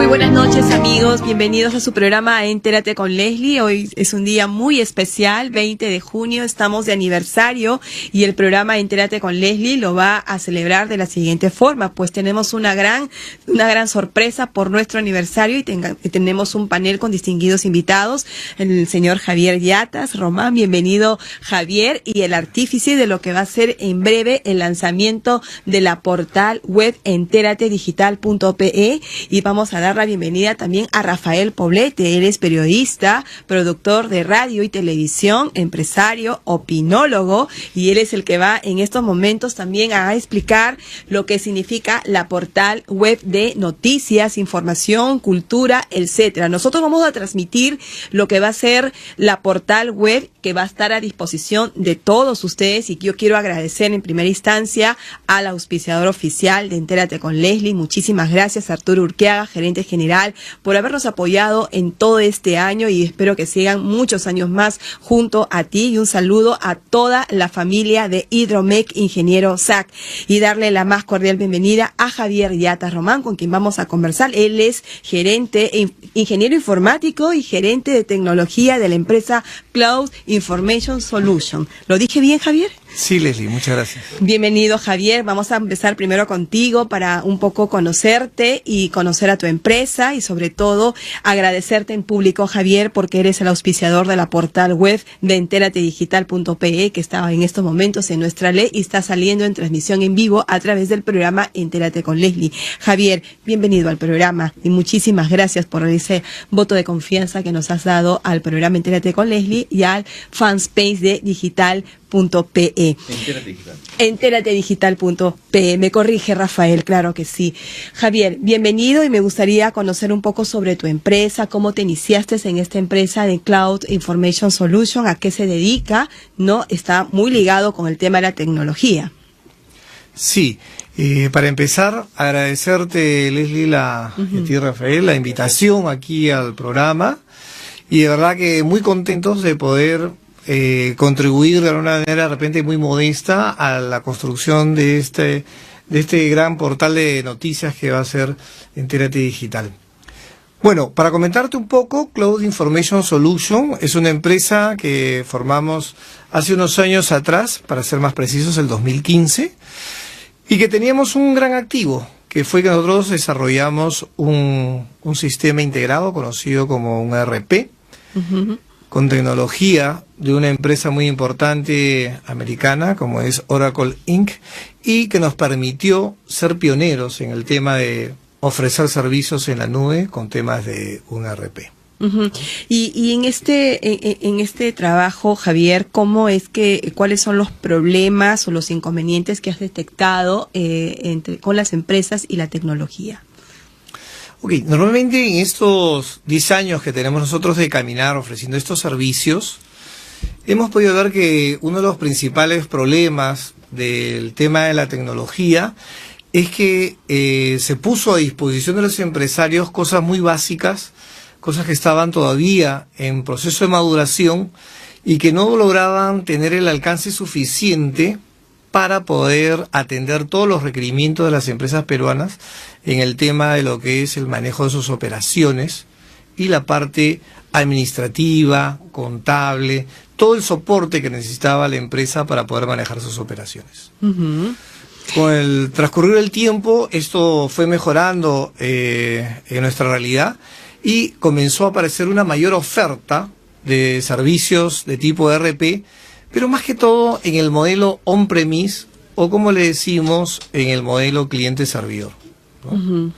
Buenas noches, amigos, bienvenidos a su programa Entérate con Leslie. Hoy es un día muy especial, 20 de junio, estamos de aniversario y el programa Entérate con Leslie lo va a celebrar de la siguiente forma, pues tenemos una gran sorpresa por nuestro aniversario y tenemos un panel con distinguidos invitados, el señor Javier Yatas Román, bienvenido Javier, y el artífice de lo que va a ser en breve el lanzamiento de la portal web enteratedigital.pe, y vamos a dar la bienvenida también a Rafael Poblete. Él es periodista, productor de radio y televisión, empresario, opinólogo, y él es el que va en estos momentos también a explicar lo que significa la portal web de noticias, información, cultura, etcétera. Nosotros vamos a transmitir lo que va a ser la portal web que va a estar a disposición de todos ustedes, y yo quiero agradecer en primera instancia al auspiciador oficial de Entérate con Leslie. Muchísimas gracias, Arturo Urquiaga, gerente general, por habernos apoyado en todo este año, y espero que sigan muchos años más junto a ti, y un saludo a toda la familia de Hidromec Ingeniero SAC, y darle la más cordial bienvenida a Javier Yatas Román, con quien vamos a conversar. Él es ingeniero informático y gerente de tecnología de la empresa Cloud Information Solution. ¿Lo dije bien, Javier? Sí, Leslie, muchas gracias. Bienvenido, Javier. Vamos a empezar primero contigo para un poco conocerte y conocer a tu empresa, y sobre todo agradecerte en público, Javier, porque eres el auspiciador de la portal web de enteratedigital.pe, que estaba en estos momentos en nuestra ley y está saliendo en transmisión en vivo a través del programa Entérate con Leslie. Javier, bienvenido al programa y muchísimas gracias por ese voto de confianza que nos has dado al programa Entérate con Leslie y al fanspace de digital.pe. Enteratedigital.pe. Me corrige Rafael, claro que sí. Javier, bienvenido, y me gustaría conocer un poco sobre tu empresa, cómo te iniciaste en esta empresa de Cloud Information Solution, a qué se dedica, ¿no? Está muy ligado con el tema de la tecnología. Sí, para empezar, agradecerte, Leslie, y a ti, Rafael, la invitación aquí al programa, y de verdad que muy contentos de poder contribuir de alguna manera de repente muy modesta a la construcción de este gran portal de noticias que va a ser Entérate Digital. Bueno, para comentarte un poco, Cloud Information Solution es una empresa que formamos hace unos años atrás, para ser más precisos, el 2015, y que teníamos un gran activo, que fue que nosotros desarrollamos un sistema integrado conocido como un ERP, con tecnología de una empresa muy importante americana como es Oracle Inc., y que nos permitió ser pioneros en el tema de ofrecer servicios en la nube con temas de un ERP. Y en este trabajo, Javier, ¿cuáles son los problemas o los inconvenientes que has detectado con las empresas y la tecnología? Ok, normalmente en estos 10 años que tenemos nosotros de caminar ofreciendo estos servicios, hemos podido ver que uno de los principales problemas del tema de la tecnología es que se puso a disposición de los empresarios cosas muy básicas, cosas que estaban todavía en proceso de maduración y que no lograban tener el alcance suficiente para poder atender todos los requerimientos de las empresas peruanas en el tema de lo que es el manejo de sus operaciones y la parte administrativa, contable, todo el soporte que necesitaba la empresa para poder manejar sus operaciones. Con el transcurrir del tiempo, esto fue mejorando en nuestra realidad y comenzó a aparecer una mayor oferta de servicios de tipo ERP, pero más que todo en el modelo on-premise o como le decimos, en el modelo cliente-servidor, ¿no?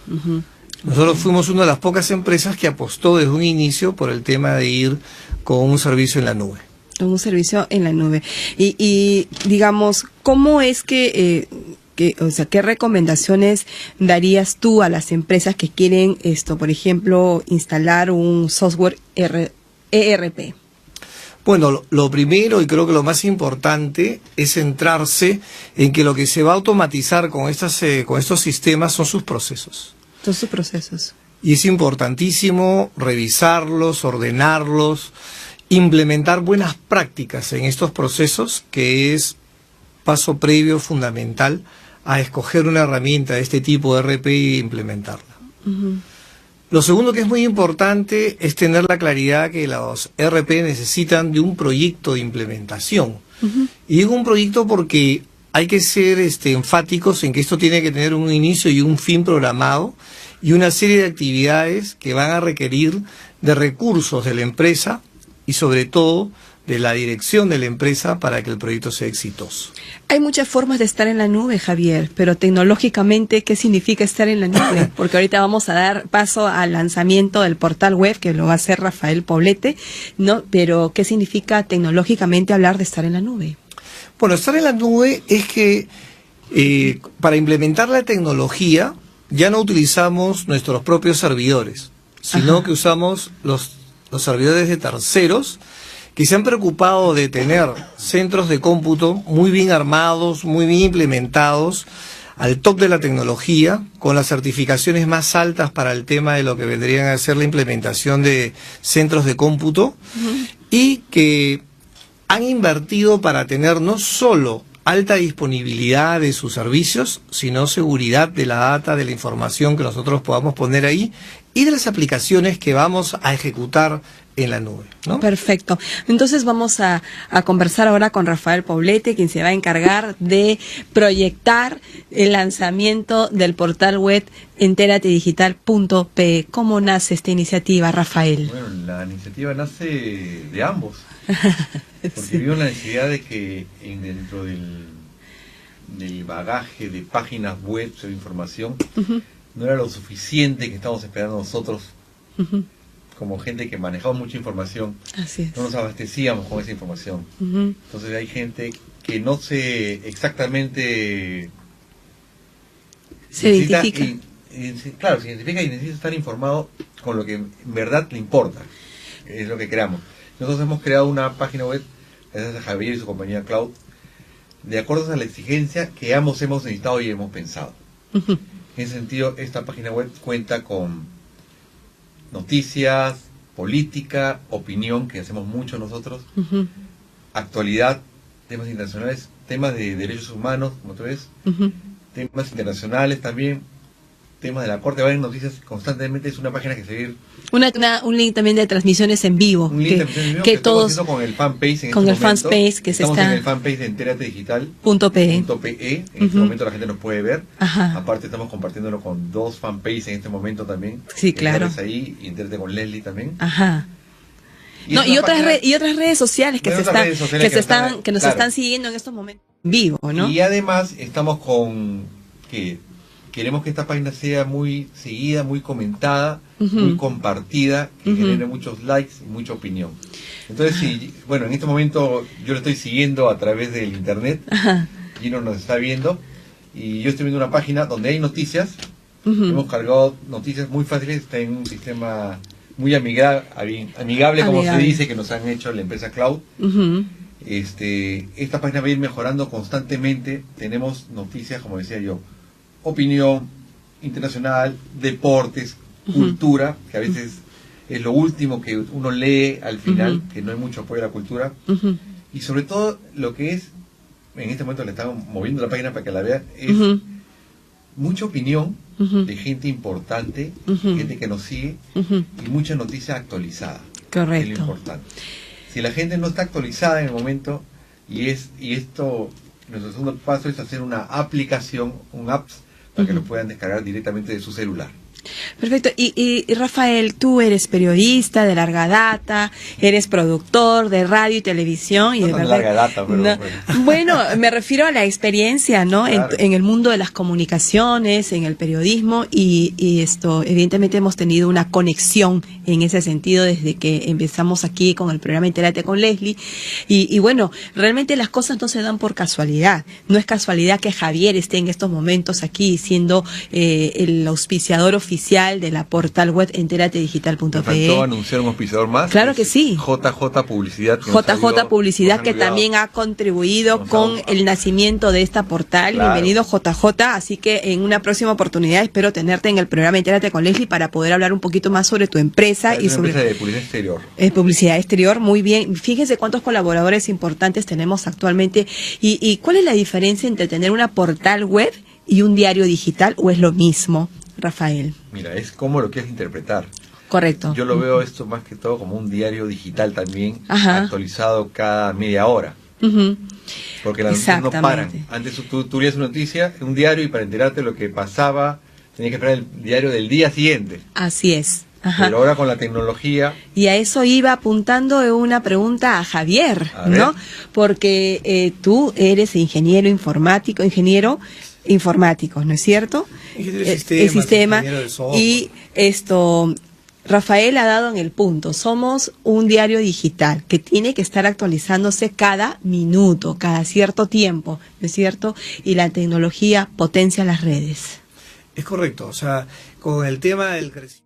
Nosotros fuimos una de las pocas empresas que apostó desde un inicio por el tema de ir con un servicio en la nube. Un servicio en la nube. Y digamos, ¿cómo es ¿qué recomendaciones darías tú a las empresas que quieren por ejemplo, instalar un software ERP? Bueno, lo primero y creo que lo más importante es centrarse en que lo que se va a automatizar con estos sistemas son sus procesos. Todos sus procesos. Y es importantísimo revisarlos, ordenarlos, implementar buenas prácticas en estos procesos, que es paso previo fundamental a escoger una herramienta de este tipo de ERP e implementarla. Lo segundo que es muy importante es tener la claridad que los ERP necesitan de un proyecto de implementación. Y digo un proyecto porque hay que ser enfáticos en que esto tiene que tener un inicio y un fin programado y una serie de actividades que van a requerir de recursos de la empresa y sobre todo de la dirección de la empresa para que el proyecto sea exitoso. Hay muchas formas de estar en la nube, Javier, pero tecnológicamente, ¿qué significa estar en la nube? Porque ahorita vamos a dar paso al lanzamiento del portal web, que lo va a hacer Rafael Poblete, ¿no? Pero, ¿qué significa tecnológicamente hablar de estar en la nube? Bueno, estar en la nube es que para implementar la tecnología ya no utilizamos nuestros propios servidores, sino que usamos los servidores de terceros que se han preocupado de tener centros de cómputo muy bien armados, muy bien implementados, al top de la tecnología, con las certificaciones más altas para el tema de lo que vendrían a ser la implementación de centros de cómputo, y que han invertido para tener no solo alta disponibilidad de sus servicios, sino seguridad de la data, de la información que nosotros podamos poner ahí y de las aplicaciones que vamos a ejecutar en la nube, ¿no? Perfecto. Entonces vamos a conversar ahora con Rafael Poblete, quien se va a encargar de proyectar el lanzamiento del portal web enteratedigital.pe. ¿Cómo nace esta iniciativa, Rafael? Bueno, la iniciativa nace de ambos, porque vimos la necesidad de que dentro del bagaje de páginas web de información no era lo suficiente que estamos esperando nosotros como gente que manejamos mucha información. Así es. No nos abastecíamos con esa información. Entonces hay gente que no se exactamente se identifica. Claro, se identifica y necesita estar informado con lo que en verdad le importa. Es lo que creamos. Nosotros hemos creado una página web, gracias a Javier y su compañía Cloud, de acuerdo a la exigencia que ambos hemos necesitado y hemos pensado. En ese sentido, esta página web cuenta con noticias, política, opinión, que hacemos mucho nosotros, actualidad, temas internacionales, temas de derechos humanos, como tú ves, temas internacionales también, temas de la Corte, varias noticias constantemente. Es una página que seguir. Un link también de transmisiones en vivo. Un link de transmisiones en vivo que estamos todos haciendo con el fanpage en con este el momento. fanpage que se Estamos está en el fanpage de Entérate Digital. .pe. En este momento la gente nos puede ver. Ajá. Aparte estamos compartiéndolo con 2 fanpages en este momento también. Sí, claro. Entérate ahí y Entérate con Leslie también. Ajá. Y No, es una otras página- y otras redes sociales que Bueno, se otras están redes sociales que nos claro. están siguiendo en estos momentos en vivo, ¿no? Y además estamos con que queremos que esta página sea muy seguida, muy comentada, Ujú. muy compartida, que Ujú. genere muchos likes y mucha opinión. Entonces, bueno, en este momento yo lo estoy siguiendo a través del internet, Ajá. Gino nos está viendo, y yo estoy viendo una página donde hay noticias. Ujú. Hemos cargado noticias muy fáciles, está en un sistema muy amigable, como se Amigable. dice, que nos han hecho la empresa Cloud. Ujú. Esta página va a ir mejorando constantemente. Tenemos noticias, como decía yo, opinión internacional, deportes, Ujú. cultura, que a veces es lo último que uno lee al final, Ujú. que no hay mucho apoyo a la cultura. Ujú. Y sobre todo lo que es, en este momento le estamos moviendo la página para que la vean, es Ujú. mucha opinión Ujú. de gente importante, Ujú. gente que nos sigue, Ujú. y mucha noticia actualizada. Que es lo Correcto. importante. Si la gente no está actualizada en el momento, y esto, nuestro segundo paso es hacer una aplicación, un apps, para que Ujú. lo puedan descargar directamente de su celular. Perfecto. Y Rafael, tú eres periodista de larga data, eres productor de radio y televisión. Y No de tan verdad, larga data, pero no. bueno. Bueno, me refiero a la experiencia, ¿no? Claro. En el mundo de las comunicaciones, en el periodismo, y esto, evidentemente hemos tenido una conexión en ese sentido desde que empezamos aquí con el programa Entérate con Leslie. Y bueno, realmente las cosas no se dan por casualidad. No es casualidad que Javier esté en estos momentos aquí siendo el auspiciador oficial de la portal web Me enteratedigital.pe. faltó anunciar un auspiciador más. Claro que es sí. JJ Publicidad. que nos JJ ayudó, Publicidad, nos han que ayudado. también ha contribuido Nos con ha- el nacimiento de esta portal. Claro. Bienvenido JJ, así que en una próxima oportunidad espero tenerte en el programa Entérate con Leslie para poder hablar un poquito más sobre tu empresa Es y una sobre empresa de publicidad exterior. publicidad exterior. Muy bien, fíjense cuántos colaboradores importantes tenemos actualmente y cuál es la diferencia entre tener una portal web y un diario digital, o es lo mismo, Rafael. Mira, es como lo quieres interpretar. Correcto. Yo lo veo esto más que todo como un diario digital también, Ajá. actualizado cada media hora. Ujú. Porque las noticias no paran. Exactamente. Antes tú leías una noticia en un diario y para enterarte de lo que pasaba tenías que esperar el diario del día siguiente. Así es. Ajá. Pero ahora con la tecnología, Y a eso iba apuntando una pregunta a Javier, A ver. ¿no? Porque tú eres ingeniero informático, ¿no es cierto? Ingeniero de El sistemas, sistema. ingeniero de software. Y esto, Rafael ha dado en el punto. Somos un diario digital que tiene que estar actualizándose cada minuto, cada cierto tiempo, ¿no es cierto? Y la tecnología potencia las redes. Es correcto, o sea, con el tema del crecimiento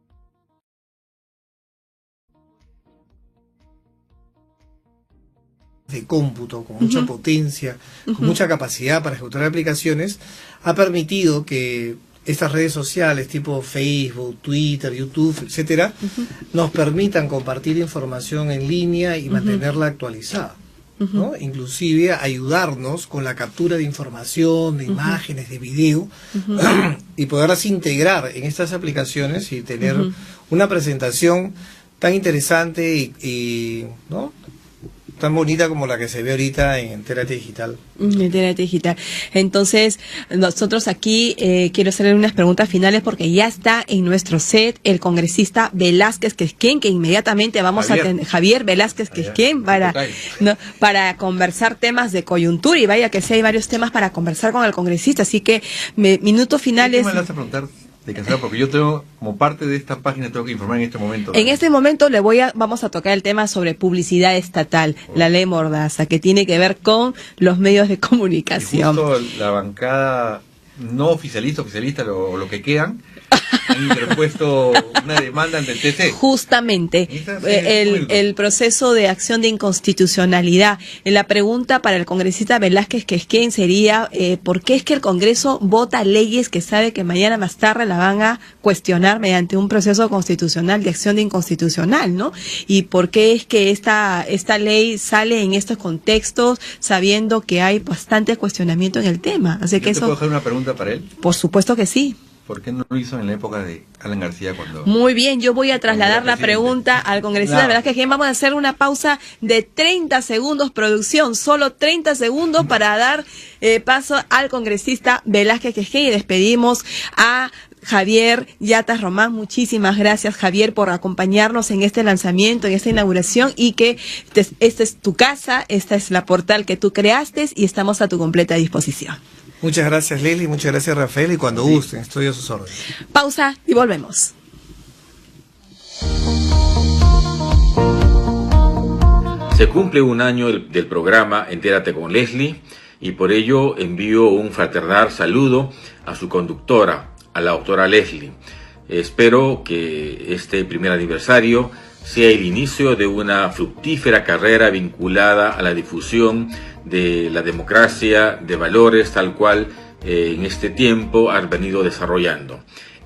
de cómputo, con mucha Ujú. potencia, Ujú. con mucha capacidad para ejecutar aplicaciones, ha permitido que estas redes sociales tipo Facebook, Twitter, YouTube, etcétera, nos permitan compartir información en línea y Ujú. mantenerla actualizada. Ujú. ¿No? Inclusive ayudarnos con la captura de información, de imágenes, de video, Ujú. y poderlas integrar en estas aplicaciones y tener Ujú. una presentación tan interesante ¿no? tan bonita como la que se ve ahorita en Entérate Digital. Entérate Digital. Entonces, nosotros aquí quiero hacerle unas preguntas finales porque ya está en nuestro set el congresista Velázquez Quesquén, que inmediatamente vamos Javier. a tener, Javier Velázquez Allá, Quesquén, para, tocayo. ¿no? para conversar temas de coyuntura, y vaya que sí hay varios temas para conversar con el congresista, así que minutos ¿qué finales. me vas a preguntar de casualidad? Porque yo tengo, como parte de esta página, tengo que informar en este momento. En este momento vamos a tocar el tema sobre publicidad estatal, la ley Mordaza, que tiene que ver con los medios de Y comunicación. justo la bancada no oficialista, lo que quedan, han interpuesto una demanda ante el TC. Justamente Esta es muy el proceso de acción de inconstitucionalidad. La pregunta para el congresista Velázquez Quesquén sería ¿por qué es que el Congreso vota leyes que sabe que mañana más tarde la van a cuestionar mediante un proceso constitucional de acción de inconstitucional, ¿no? Y por qué es que esta ley sale en estos contextos sabiendo que hay bastante cuestionamiento en el tema. Así que ¿Yo te puedo eso, dejar una pregunta para él? por supuesto que sí. ¿Por qué no lo hizo en la época de Alan García cuando... Muy bien, yo voy a trasladar la presidente? pregunta al congresista Velázquez Quisquén. Vamos a hacer una pausa de 30 segundos, producción, solo 30 segundos para dar paso al congresista Velázquez Quisquén y despedimos a Javier Yatas Román. Muchísimas gracias, Javier, por acompañarnos en este lanzamiento, en esta inauguración, y que esta es tu casa, esta es la portal que tú creaste y estamos a tu completa disposición. Muchas gracias, Leslie, muchas gracias, Rafael, y cuando gusten, estoy a sus órdenes. Pausa y volvemos. Se cumple un año del programa Entérate con Leslie y por ello envío un fraternal saludo a su conductora, a la doctora Leslie. Espero que este primer aniversario sea el inicio de una fructífera carrera vinculada a la difusión de la democracia, de valores tal cual en este tiempo has venido desarrollando.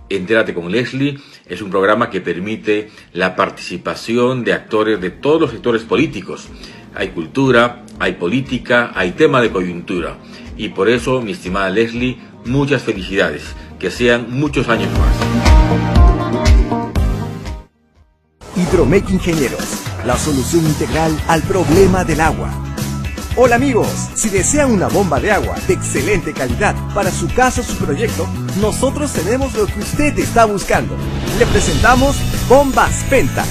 Entérate con Leslie es un programa que permite la participación de actores de todos los sectores políticos. Hay cultura, hay política, hay tema de coyuntura. Y por eso, mi estimada Leslie, muchas felicidades. Que sean muchos años más. Hidromec Ingenieros, la solución integral al problema del agua. Hola amigos, si desean una bomba de agua de excelente calidad para su casa o su proyecto, nosotros tenemos lo que usted está buscando. Le presentamos Bombas Pentax,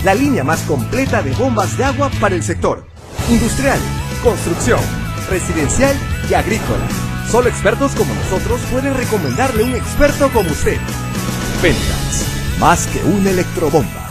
la línea más completa de bombas de agua para el sector industrial, construcción, residencial y agrícola. Solo expertos como nosotros pueden recomendarle un experto como usted. Pentax, más que una electrobomba.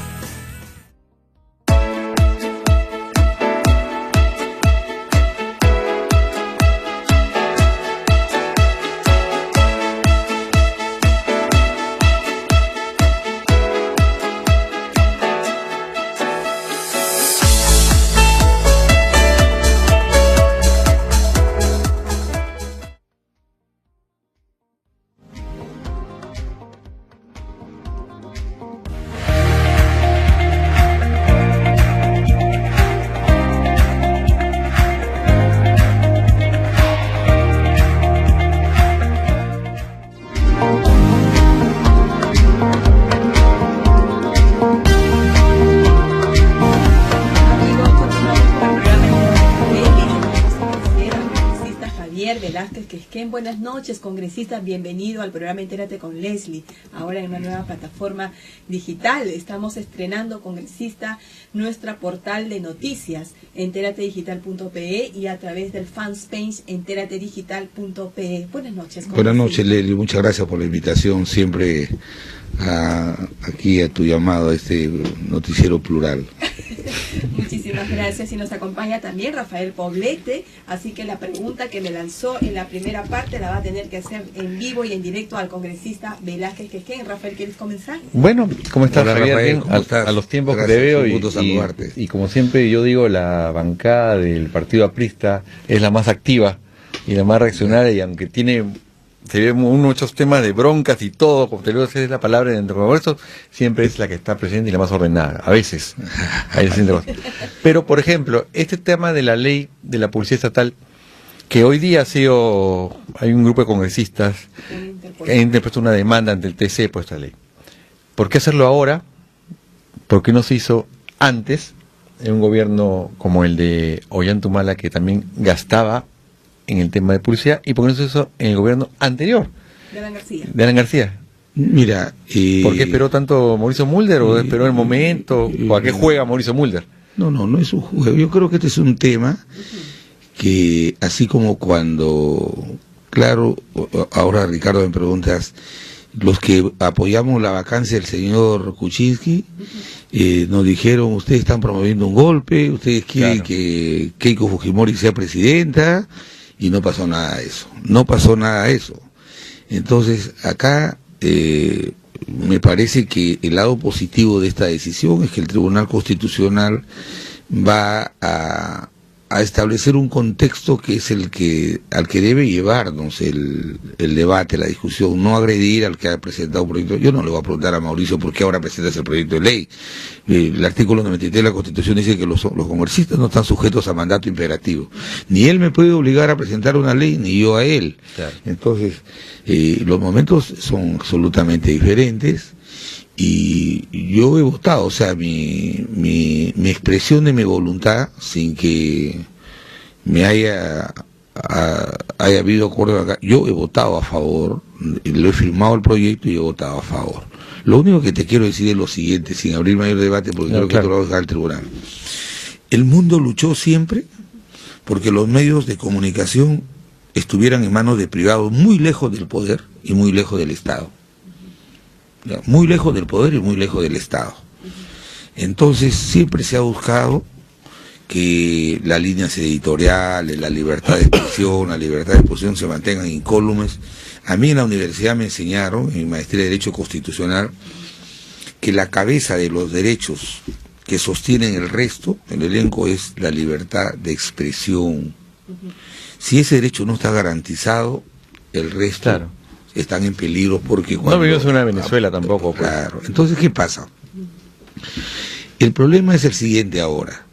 Buenas noches, congresista, bienvenido al programa Entérate con Leslie, ahora en una nueva plataforma digital. Estamos estrenando, congresista, nuestra portal de noticias, enteratedigital.pe, y a través del fanpage enteratedigital.pe. Buenas noches, congresista. Buenas noches, Leslie, muchas gracias por la invitación, siempre aquí a tu llamado a este noticiero plural. Muchísimas gracias, y nos acompaña también Rafael Poblete, así que la pregunta que me lanzó en la primera parte la va a tener que hacer en vivo y en directo al congresista Velázquez Quisquén. Rafael, ¿quieres comenzar? Bueno, ¿cómo estás, Hola, Javier? Rafael, Bien, ¿cómo estás? A los tiempos Gracias, que te veo un gusto saludarte. y como siempre yo digo, la bancada del partido aprista es la más activa y la más reaccionaria, y aunque se ve muchos temas de broncas y todo, como te digo, esa es la palabra dentro del Congreso, siempre es la que está presente y la más ordenada, a veces. Pero, por ejemplo, este tema de la ley de la publicidad estatal, que hoy día hay un grupo de congresistas que han interpuesto una demanda ante el TC por esta ley. ¿Por qué hacerlo ahora? ¿Por qué no se hizo antes, en un gobierno como el de Ollantumala, que también gastaba en el tema de publicidad, y por qué no se hizo en el gobierno anterior? De Alan García. De Alan García. Mira, ¿Por qué esperó tanto Mauricio Mulder, o esperó el momento, o a qué juega Mauricio Mulder? No es un juego. Yo creo que este es un tema que, así como cuando, claro, ahora Ricardo me preguntas, los que apoyamos la vacancia del señor Kuczynski, nos dijeron, ustedes están promoviendo un golpe, ustedes quieren que Keiko Fujimori sea presidenta, y no pasó nada de eso. No pasó nada de eso. Entonces, acá me parece que el lado positivo de esta decisión es que el Tribunal Constitucional va a establecer un contexto que es al que debe llevarnos el debate, la discusión, no agredir al que ha presentado un proyecto. Yo no le voy a preguntar a Mauricio por qué ahora presentas el proyecto de ley. El artículo 93 de la Constitución dice que los congresistas no están sujetos a mandato imperativo. Ni él me puede obligar a presentar una ley, ni yo a él. Claro. Entonces, los momentos son absolutamente diferentes. Y yo he votado, o sea, mi expresión de mi voluntad, sin que me haya habido acuerdo acá, yo he votado a favor, lo he firmado el proyecto y he votado a favor. Lo único que te quiero decir es lo siguiente, sin abrir mayor debate, porque creo que esto lo va a dejar el tribunal. El mundo luchó siempre porque los medios de comunicación estuvieran en manos de privados muy lejos del poder y muy lejos del Estado. Muy lejos del poder y muy lejos del Estado. Entonces siempre se ha buscado que las líneas editoriales, la libertad de expresión, la libertad de exposición se mantengan incólumes. A mí en la universidad me enseñaron, en mi maestría de Derecho Constitucional, que la cabeza de los derechos que sostienen el resto, el elenco, es la libertad de expresión. Si ese derecho no está garantizado, el resto... Claro. Están en peligro porque cuando... No vivimos en una Venezuela tampoco. Pues. Claro. Entonces, ¿qué pasa? El problema es el siguiente ahora.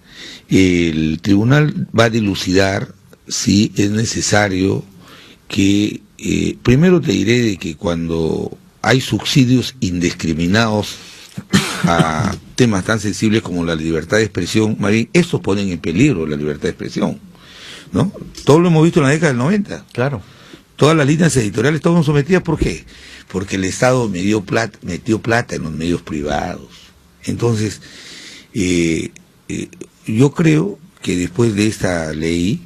El tribunal va a dilucidar si es necesario que... primero te diré de que cuando hay subsidios indiscriminados a temas tan sensibles como la libertad de expresión, más bien, estos ponen en peligro la libertad de expresión, ¿no? Todo lo hemos visto en la década del 90. Claro. Todas las líneas editoriales estaban sometidas, ¿por qué? Porque el Estado metió plata en los medios privados. Entonces, yo creo que después de esta ley,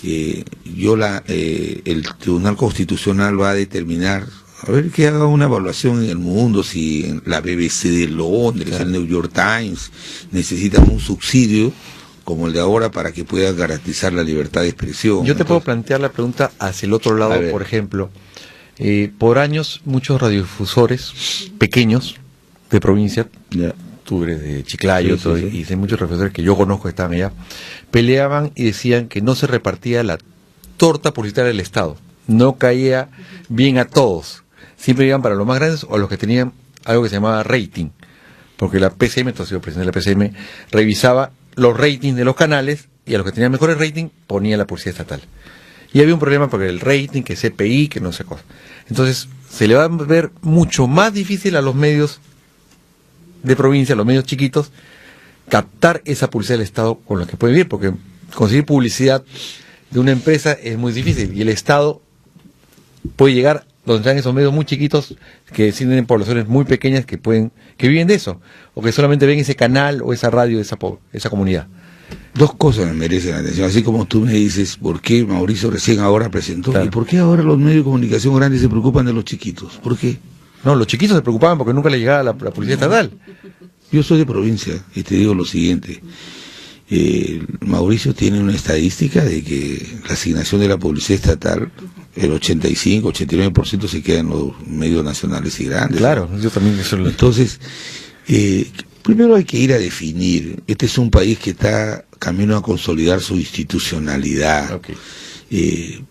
el Tribunal Constitucional va a determinar, a ver que haga una evaluación en el mundo, si en la BBC de Londres, claro, el New York Times necesitan un subsidio como el de ahora para que pueda garantizar la libertad de expresión. Yo te puedo plantear la pregunta hacia el otro lado, por ejemplo. Por años, muchos radiodifusores pequeños de provincia, tú eres de Chiclayo, y hay muchos radiodifusores que yo conozco que estaban allá, peleaban y decían que no se repartía la torta publicitaria del Estado, no caía bien a todos, siempre iban para los más grandes o los que tenían algo que se llamaba rating, porque la PCM, entonces el presidente de la PCM, revisaba los ratings de los canales y a los que tenían mejores ratings ponía la publicidad estatal. Y había un problema porque el rating, que CPI, que no sé cosa. Entonces se le va a ver mucho más difícil a los medios de provincia, a los medios chiquitos, captar esa publicidad del Estado con la que pueden vivir, porque conseguir publicidad de una empresa es muy difícil y el Estado puede llegar donde están esos medios muy chiquitos que tienen poblaciones muy pequeñas que viven de eso, o que solamente ven ese canal o esa radio de esa comunidad. Dos cosas me merecen la atención, así como tú me dices por qué Mauricio recién ahora presentó, claro, y por qué ahora los medios de comunicación grandes se preocupan de los chiquitos, ¿por qué? No, los chiquitos se preocupaban porque nunca les llegaba la publicidad estatal. Yo soy de provincia y te digo lo siguiente, Mauricio tiene una estadística de que la asignación de la publicidad estatal, el 85, 89% se queda en los medios nacionales y grandes. Claro, ¿no? Yo también eso lo... Entonces, primero hay que ir a definir, este es un país que está camino a consolidar su institucionalidad. Okay.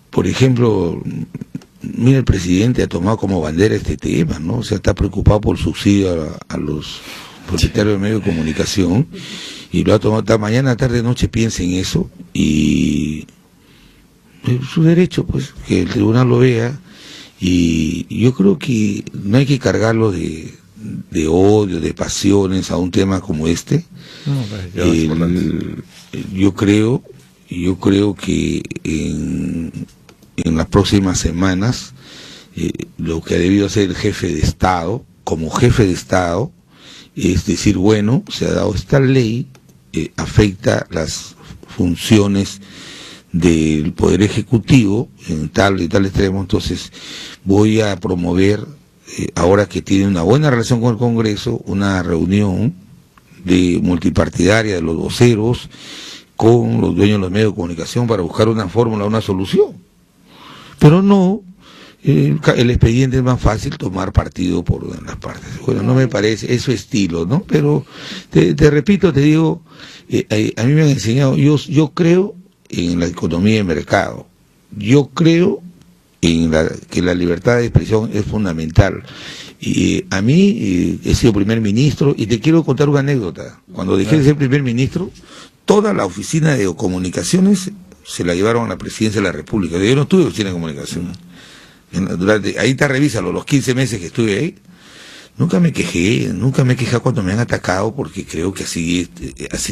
Por ejemplo, mira, el presidente ha tomado como bandera este tema, ¿no? O sea, está preocupado por el subsidio a los propietarios de medios de comunicación y lo ha tomado mañana, tarde, noche, piensa en eso y su derecho, pues, que el tribunal lo vea, y yo creo que no hay que cargarlo de odio, de pasiones a un tema como este. No, yo creo que en las próximas semanas lo que ha debido hacer el jefe de Estado, como jefe de Estado, es decir, bueno, se ha dado esta ley, afecta las funciones del Poder Ejecutivo en tal y tal extremo, entonces voy a promover, ahora que tiene una buena relación con el Congreso, una reunión multipartidaria de los voceros con los dueños de los medios de comunicación para buscar una fórmula, una solución. Pero no, el expediente es más fácil tomar partido por las partes. Bueno, no me parece, es su estilo, ¿no? Pero te repito, te digo, a mí me han enseñado, yo creo en la economía de mercado. Yo creo que la libertad de expresión es fundamental. Y a mí he sido primer ministro y te quiero contar una anécdota. Cuando dejé de ser primer ministro, toda la oficina de comunicaciones se la llevaron a la presidencia de la República. Yo no tuve oficina de comunicación. Ahí te revísalo, los 15 meses que estuve ahí. Nunca me quejé cuando me han atacado, porque creo que así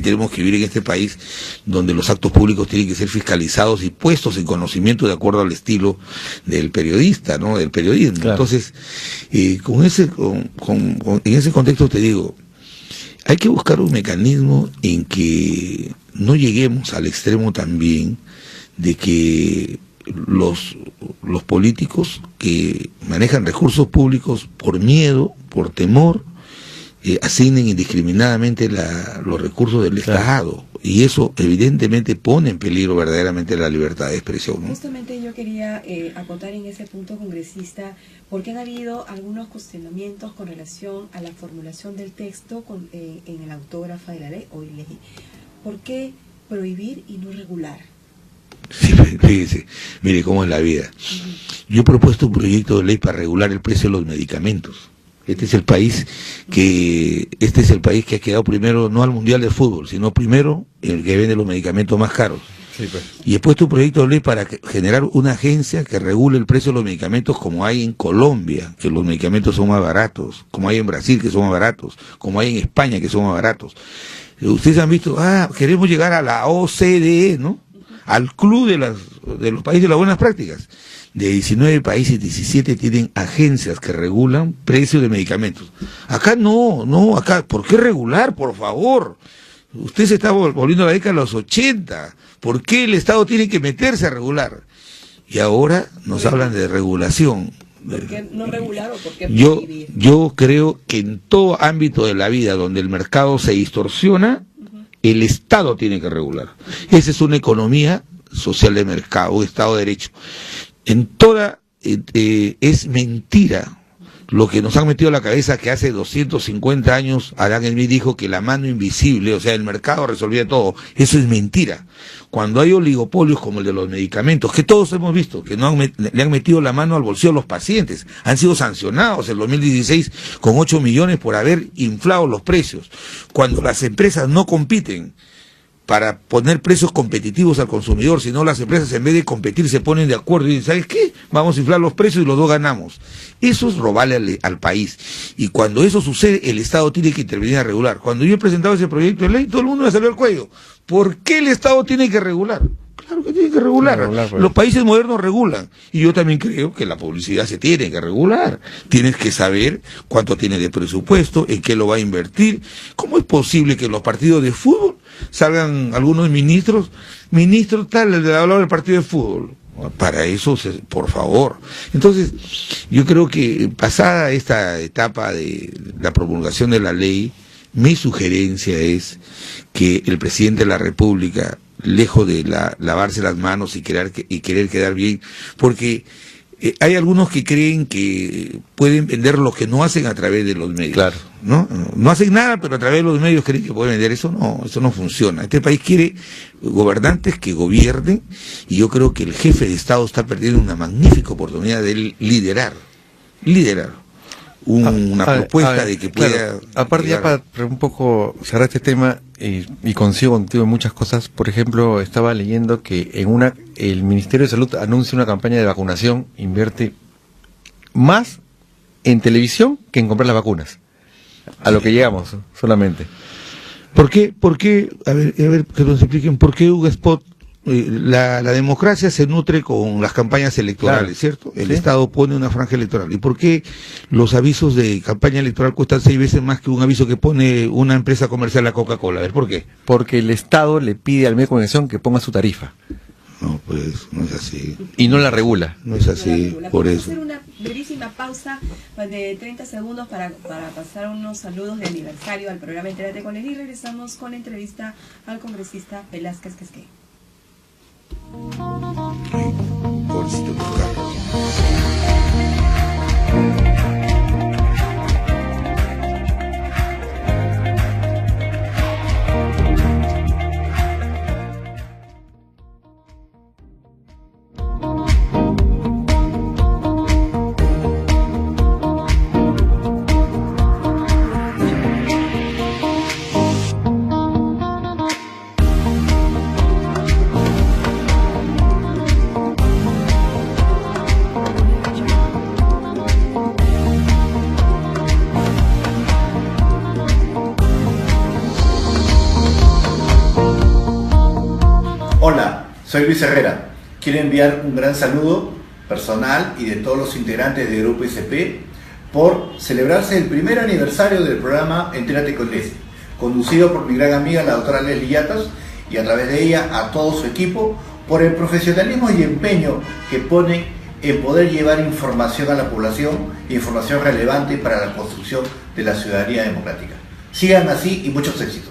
tenemos que vivir en este país, donde los actos públicos tienen que ser fiscalizados y puestos en conocimiento de acuerdo al estilo del periodista, ¿no? Del periodismo. Claro. Entonces, en ese contexto te digo, hay que buscar un mecanismo en que no lleguemos al extremo también de que los políticos que manejan recursos públicos por miedo, por temor, asignen indiscriminadamente los recursos del Estado, y eso evidentemente pone en peligro verdaderamente la libertad de expresión, ¿no? Justamente yo quería acotar en ese punto, congresista, porque han habido algunos cuestionamientos con relación a la formulación del texto en el autógrafa de la ley, hoy leí. ¿Por qué prohibir y no regular? Sí, fíjese, mire cómo es la vida. Yo he propuesto un proyecto de ley para regular el precio de los medicamentos. Este es el país que ha quedado primero, no al Mundial de Fútbol, sino primero el que vende los medicamentos más caros. Sí, pues. Y he puesto un proyecto de ley para generar una agencia que regule el precio de los medicamentos, como hay en Colombia, que los medicamentos son más baratos, como hay en Brasil, que son más baratos, como hay en España, que son más baratos. Ustedes han visto, queremos llegar a la OCDE, ¿no? Al club de los países de las buenas prácticas. De 19 países, 17 tienen agencias que regulan precios de medicamentos. Acá acá, ¿por qué regular, por favor? Usted se está volviendo a la década de los 80. ¿Por qué el Estado tiene que meterse a regular? Y ahora nos hablan de regulación. ¿Por qué no regular o por qué prohibir? Yo creo que en todo ámbito de la vida donde el mercado se distorsiona, el Estado tiene que regular. Esa es una economía social de mercado, un Estado de Derecho. Es mentira lo que nos han metido a la cabeza, que hace 250 años Adam Smith dijo que la mano invisible, o sea, el mercado resolvía todo. Eso es mentira. Cuando hay oligopolios como el de los medicamentos, que todos hemos visto, que le han metido la mano al bolsillo a los pacientes, han sido sancionados en 2016 con 8 millones por haber inflado los precios. Cuando las empresas no compiten para poner precios competitivos al consumidor, sino las empresas, en vez de competir, se ponen de acuerdo y dicen, ¿sabes qué? Vamos a inflar los precios y los dos ganamos. Eso es robarle al país. Y cuando eso sucede, el Estado tiene que intervenir a regular. Cuando yo he presentado ese proyecto de ley, todo el mundo me salió al cuello. ¿Por qué el Estado tiene que regular? Claro que tiene que regular. Los países modernos regulan. Y yo también creo que la publicidad se tiene que regular. Tienes que saber cuánto tiene de presupuesto, en qué lo va a invertir. ¿Cómo es posible que en los partidos de fútbol salgan algunos ministros tal, el de hablar del partido de fútbol? Para eso, por favor. Entonces, yo creo que pasada esta etapa de la promulgación de la ley, mi sugerencia es que el presidente de la República, lejos de lavarse las manos y querer quedar bien, porque hay algunos que creen que pueden vender lo que no hacen a través de los medios. Claro. No hacen nada, pero a través de los medios creen que pueden vender. Eso no funciona. Este país quiere gobernantes que gobiernen, y yo creo que el jefe de Estado está perdiendo una magnífica oportunidad de liderar una propuesta de que pueda... Claro. Aparte, ya para un poco cerrar este tema, y consigo contigo en muchas cosas. Por ejemplo, estaba leyendo que el Ministerio de Salud anuncia una campaña de vacunación, invierte más en televisión que en comprar las vacunas. A lo que llegamos solamente. ¿Por qué? A ver, que nos expliquen, ¿por qué un spot? La democracia se nutre con las campañas electorales, claro, ¿cierto? El Estado pone una franja electoral. ¿Y por qué los avisos de campaña electoral cuestan 6 veces más que un aviso que pone una empresa comercial a Coca-Cola? A ver, ¿por qué? Porque el Estado le pide al medio de comunicación que ponga su tarifa. No, pues no es así. Y no la regula. No es así, por eso. Vamos a hacer una brevísima pausa de 30 segundos para pasar unos saludos de aniversario al programa Entérate con Leslie, y regresamos con la entrevista al congresista Velázquez Quisqueya. Pobrecito Carlos. Soy Luis Herrera. Quiero enviar un gran saludo personal y de todos los integrantes del Grupo ICP por celebrarse el primer aniversario del programa Entérate con Leslie, conducido por mi gran amiga la doctora Leslie Yatas, y a través de ella a todo su equipo, por el profesionalismo y empeño que pone en poder llevar información a la población, información relevante para la construcción de la ciudadanía democrática. Sigan así y muchos éxitos.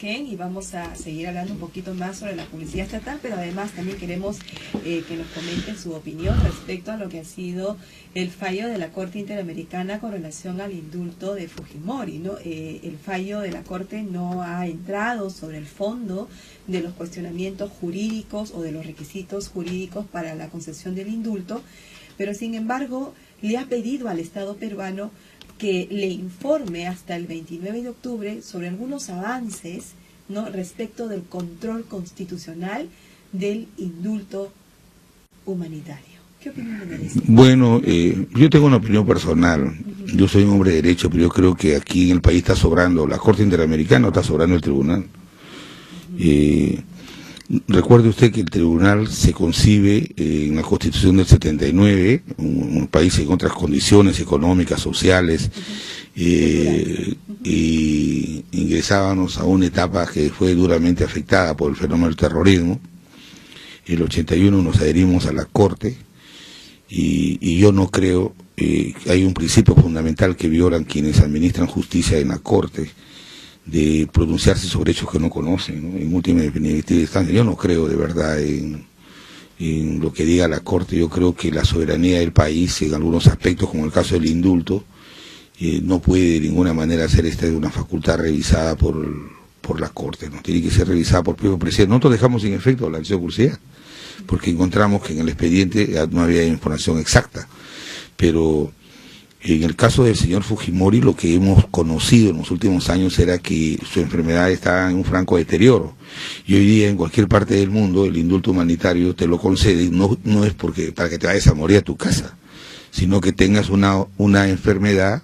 Y vamos a seguir hablando un poquito más sobre la publicidad estatal, pero además también queremos que nos comenten su opinión respecto a lo que ha sido el fallo de la Corte Interamericana con relación al indulto de Fujimori, ¿no? El fallo de la Corte no ha entrado sobre el fondo de los cuestionamientos jurídicos o de los requisitos jurídicos para la concesión del indulto, pero sin embargo le ha pedido al Estado peruano que le informe hasta el 29 de octubre sobre algunos avances, ¿no?, respecto del control constitucional del indulto humanitario. ¿Qué opinión le merece? Bueno, yo tengo una opinión personal. Yo soy un hombre de derecho, pero yo creo que aquí en el país está sobrando la Corte Interamericana, está sobrando el tribunal. Recuerde usted que el tribunal se concibe en la Constitución del 79, un país en otras condiciones económicas, sociales, y ingresábamos a una etapa que fue duramente afectada por el fenómeno del terrorismo. En el 81 nos adherimos a la Corte, y yo no creo, hay un principio fundamental que violan quienes administran justicia en la Corte, de pronunciarse sobre hechos que no conocen, ¿no? En última y definitiva instancia, yo no creo de verdad en lo que diga la Corte. Yo creo que la soberanía del país, en algunos aspectos, como el caso del indulto, no puede de ninguna manera ser una facultad revisada por la Corte, ¿no? Tiene que ser revisada por el propio presidente. Nosotros dejamos sin efecto la acción cursiva, porque encontramos que en el expediente no había información exacta, pero en el caso del señor Fujimori, lo que hemos conocido en los últimos años era que su enfermedad estaba en un franco deterioro. Y hoy día en cualquier parte del mundo el indulto humanitario te lo concede, no es porque para que te vayas a morir a tu casa, sino que tengas una enfermedad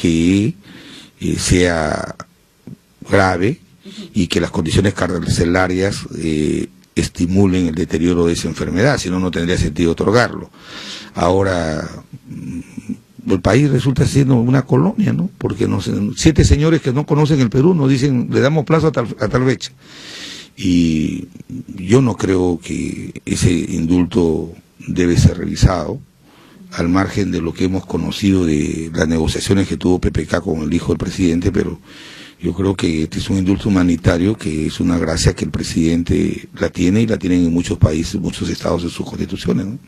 que sea grave y que las condiciones carcelarias estimulen el deterioro de esa enfermedad, si no, no tendría sentido otorgarlo. Ahora, el país resulta siendo una colonia, ¿no? Porque 7 señores que no conocen el Perú nos dicen, le damos plazo a tal fecha. Y yo no creo que ese indulto debe ser revisado, al margen de lo que hemos conocido de las negociaciones que tuvo PPK con el hijo del presidente, pero yo creo que este es un indulto humanitario que es una gracia que el presidente la tiene y la tienen en muchos países, muchos estados en sus constituciones, ¿no?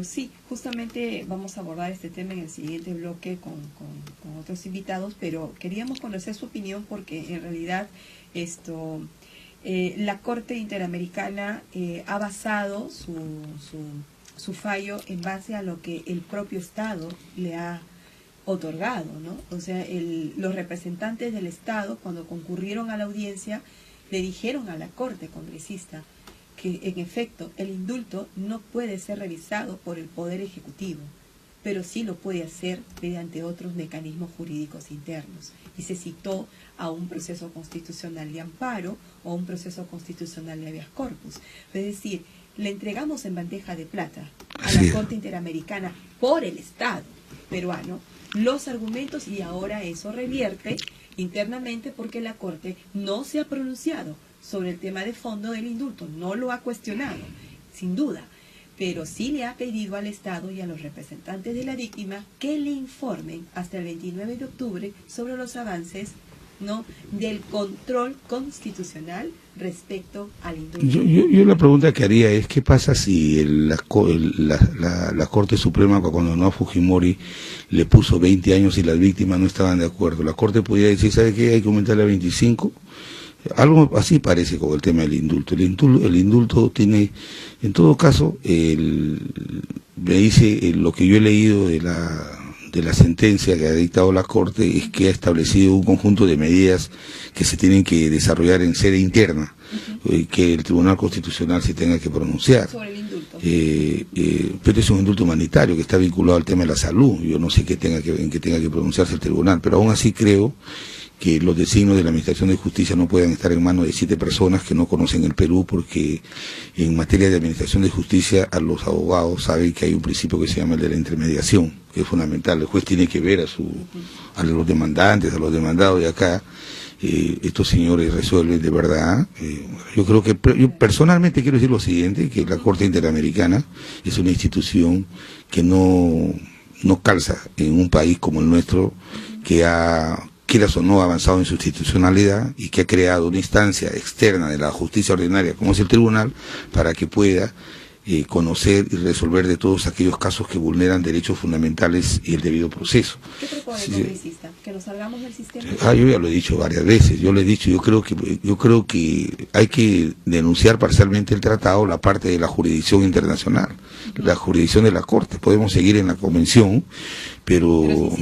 Sí, justamente vamos a abordar este tema en el siguiente bloque con otros invitados, pero queríamos conocer su opinión porque en realidad la Corte Interamericana ha basado su fallo en base a lo que el propio Estado le ha otorgado, ¿no? O sea, los representantes del Estado, cuando concurrieron a la audiencia, le dijeron a la Corte Congresista que en efecto el indulto no puede ser revisado por el Poder Ejecutivo, pero sí lo puede hacer mediante otros mecanismos jurídicos internos. Y se citó a un proceso constitucional de amparo o un proceso constitucional de habeas corpus. Es decir, le entregamos en bandeja de plata a la Corte Interamericana por el Estado peruano los argumentos, y ahora eso revierte internamente porque la Corte no se ha pronunciado sobre el tema de fondo del indulto, no lo ha cuestionado, sin duda, pero sí le ha pedido al Estado y a los representantes de la víctima que le informen hasta el 29 de octubre sobre los avances, ¿no?, del control constitucional respecto al indulto. Yo la pregunta que haría es, ¿qué pasa si la Corte Suprema, cuando no a Fujimori, le puso 20 años y las víctimas no estaban de acuerdo? La Corte podría decir, ¿sabe qué? Hay que aumentarle a 25. Algo así parece con el tema del indulto. El indulto tiene, en todo caso, me dice lo que yo he leído de la sentencia que ha dictado la Corte es que ha establecido un conjunto de medidas que se tienen que desarrollar en sede interna, que el Tribunal Constitucional se tenga que pronunciar. Sobre el indulto. Pero es un indulto humanitario que está vinculado al tema de la salud. Yo no sé en qué tenga que pronunciarse el tribunal, pero aún así creo que los designios de la Administración de Justicia no puedan estar en manos de 7 personas que no conocen el Perú, porque en materia de Administración de Justicia a los abogados saben que hay un principio que se llama el de la intermediación, que es fundamental. El juez tiene que ver a los demandantes, a los demandados de acá. Estos señores resuelven de verdad. Yo creo que, yo personalmente quiero decir lo siguiente, que la Corte Interamericana es una institución que no calza en un país como el nuestro, que quieras o no, avanzado en su institucionalidad y que ha creado una instancia externa de la justicia ordinaria, como es el tribunal, para que pueda conocer y resolver de todos aquellos casos que vulneran derechos fundamentales y el debido proceso. ¿Qué propone el congresista? ¿Que nos salgamos del sistema? Yo ya lo he dicho varias veces, yo creo que hay que denunciar parcialmente el tratado, la parte de la jurisdicción internacional, la jurisdicción de la Corte. Podemos seguir en la convención, pero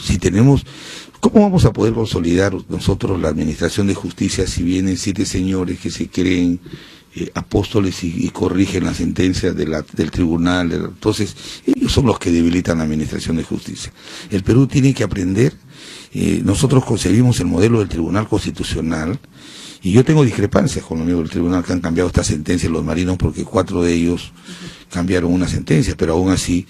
si tenemos, ¿cómo vamos a poder consolidar nosotros la Administración de Justicia si vienen 7 señores que se creen apóstoles y corrigen las sentencias del tribunal? Entonces, ellos son los que debilitan la Administración de Justicia. El Perú tiene que aprender. Nosotros concebimos el modelo del Tribunal Constitucional, y yo tengo discrepancias con los miembros del tribunal que han cambiado esta sentencia, los marinos, porque 4 de ellos cambiaron una sentencia, pero aún así,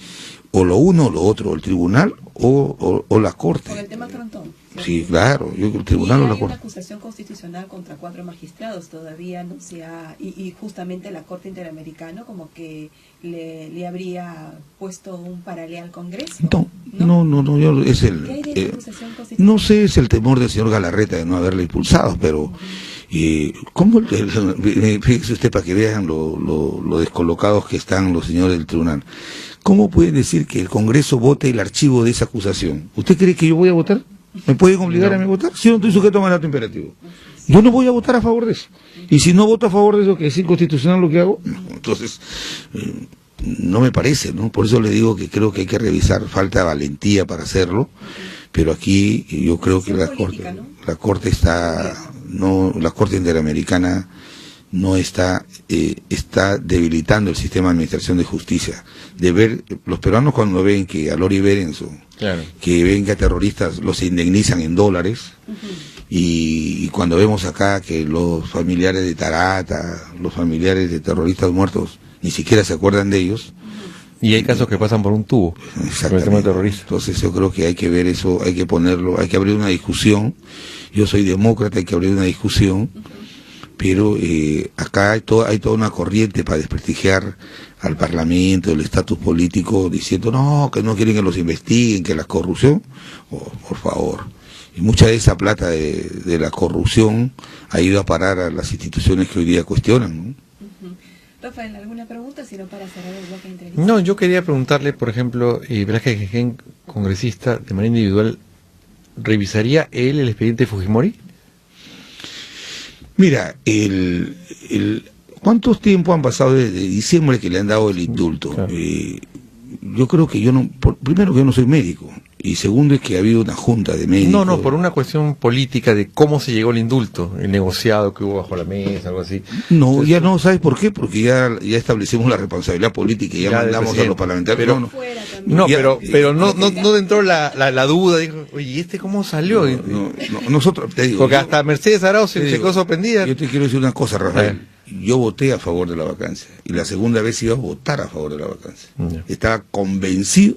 o lo uno o lo otro, el tribunal o la Corte. Con el tema Crontón. Sí, claro, el tribunal o la Hay Corte. una acusación constitucional contra 4 magistrados, todavía no se ha, y justamente la Corte Interamericana como que le habría puesto un paralelo al Congreso. No, es ¿Qué hay de esa acusación constitucional? no sé, es el temor del señor Galarreta de no haberla impulsado, pero ¿cómo? Fíjese usted para que vean lo descolocados que están los señores del tribunal. ¿Cómo pueden decir que el Congreso vote el archivo de esa acusación? ¿Usted cree que yo voy a votar? ¿Me pueden obligar a mí a votar? Si yo no estoy sujeto a mandato imperativo. Yo no voy a votar a favor de eso. Y si no voto a favor de eso, que es inconstitucional lo que hago, entonces no me parece, ¿no? Por eso le digo que creo que hay que revisar, falta valentía para hacerlo, pero aquí yo creo que la Corte Interamericana no está debilitando el sistema de administración de justicia. De ver, los peruanos cuando ven que a Lori Berenson, claro, que ven que a terroristas los indemnizan en dólares, y cuando vemos acá que los familiares de Tarata, los familiares de terroristas muertos, ni siquiera se acuerdan de ellos. Y hay casos que pasan por un tubo. Exactamente. Entonces yo creo que hay que ver eso, hay que ponerlo, hay que abrir una discusión. Yo soy demócrata, hay que abrir una discusión, pero acá hay toda una corriente para desprestigiar al Parlamento, el estatus político, diciendo que no quieren que los investiguen, que la corrupción, por favor. Y mucha de esa plata de la corrupción ha ido a parar a las instituciones que hoy día cuestionan, ¿no? Rafael, ¿alguna pregunta? Si no, para cerrar el bloque de entrevista. No, yo quería preguntarle, por ejemplo, Velázquez Quején, congresista, de manera individual, ¿revisaría él el expediente Fujimori? Mira, ¿cuántos tiempo han pasado desde diciembre que le han dado el indulto? Claro. Yo creo que primero que yo no soy médico, y segundo es que ha habido una junta de médicos. No, por una cuestión política de cómo se llegó al indulto, el negociado que hubo bajo la mesa, algo así. No, entonces, ya no, ¿sabes por qué? Porque ya establecimos la responsabilidad política y ya mandamos a los parlamentarios. Pero no entró la duda, dijo, oye, ¿cómo salió? Nosotros, te digo. Porque hasta Mercedes Arauz se quedó sorprendida. Yo te quiero decir una cosa, Rafael. Yo voté a favor de la vacancia, y la segunda vez iba a votar a favor de la vacancia. Estaba convencido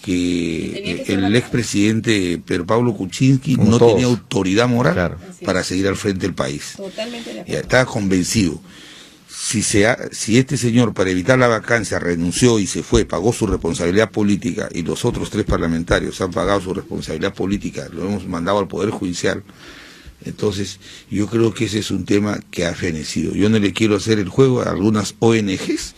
que el expresidente Pedro Pablo Kuczynski no tenía autoridad moral para seguir al frente del país. Totalmente de acuerdo. Ya estaba convencido. Si este señor, para evitar la vacancia, renunció y se fue, pagó su responsabilidad política, y los otros 3 parlamentarios han pagado su responsabilidad política, lo hemos mandado al Poder Judicial, entonces yo creo que ese es un tema que ha fenecido. Yo no le quiero hacer el juego a algunas ONGs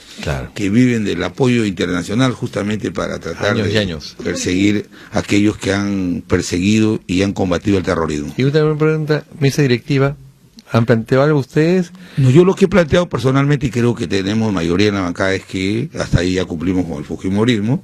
que viven del apoyo internacional justamente para tratar de perseguir a aquellos que han perseguido y han combatido el terrorismo. Y una pregunta, mesa directiva, ¿Han planteado algo ustedes? No, yo lo que he planteado personalmente, y creo que tenemos mayoría en la bancada, es que hasta ahí ya cumplimos con el fujimorismo,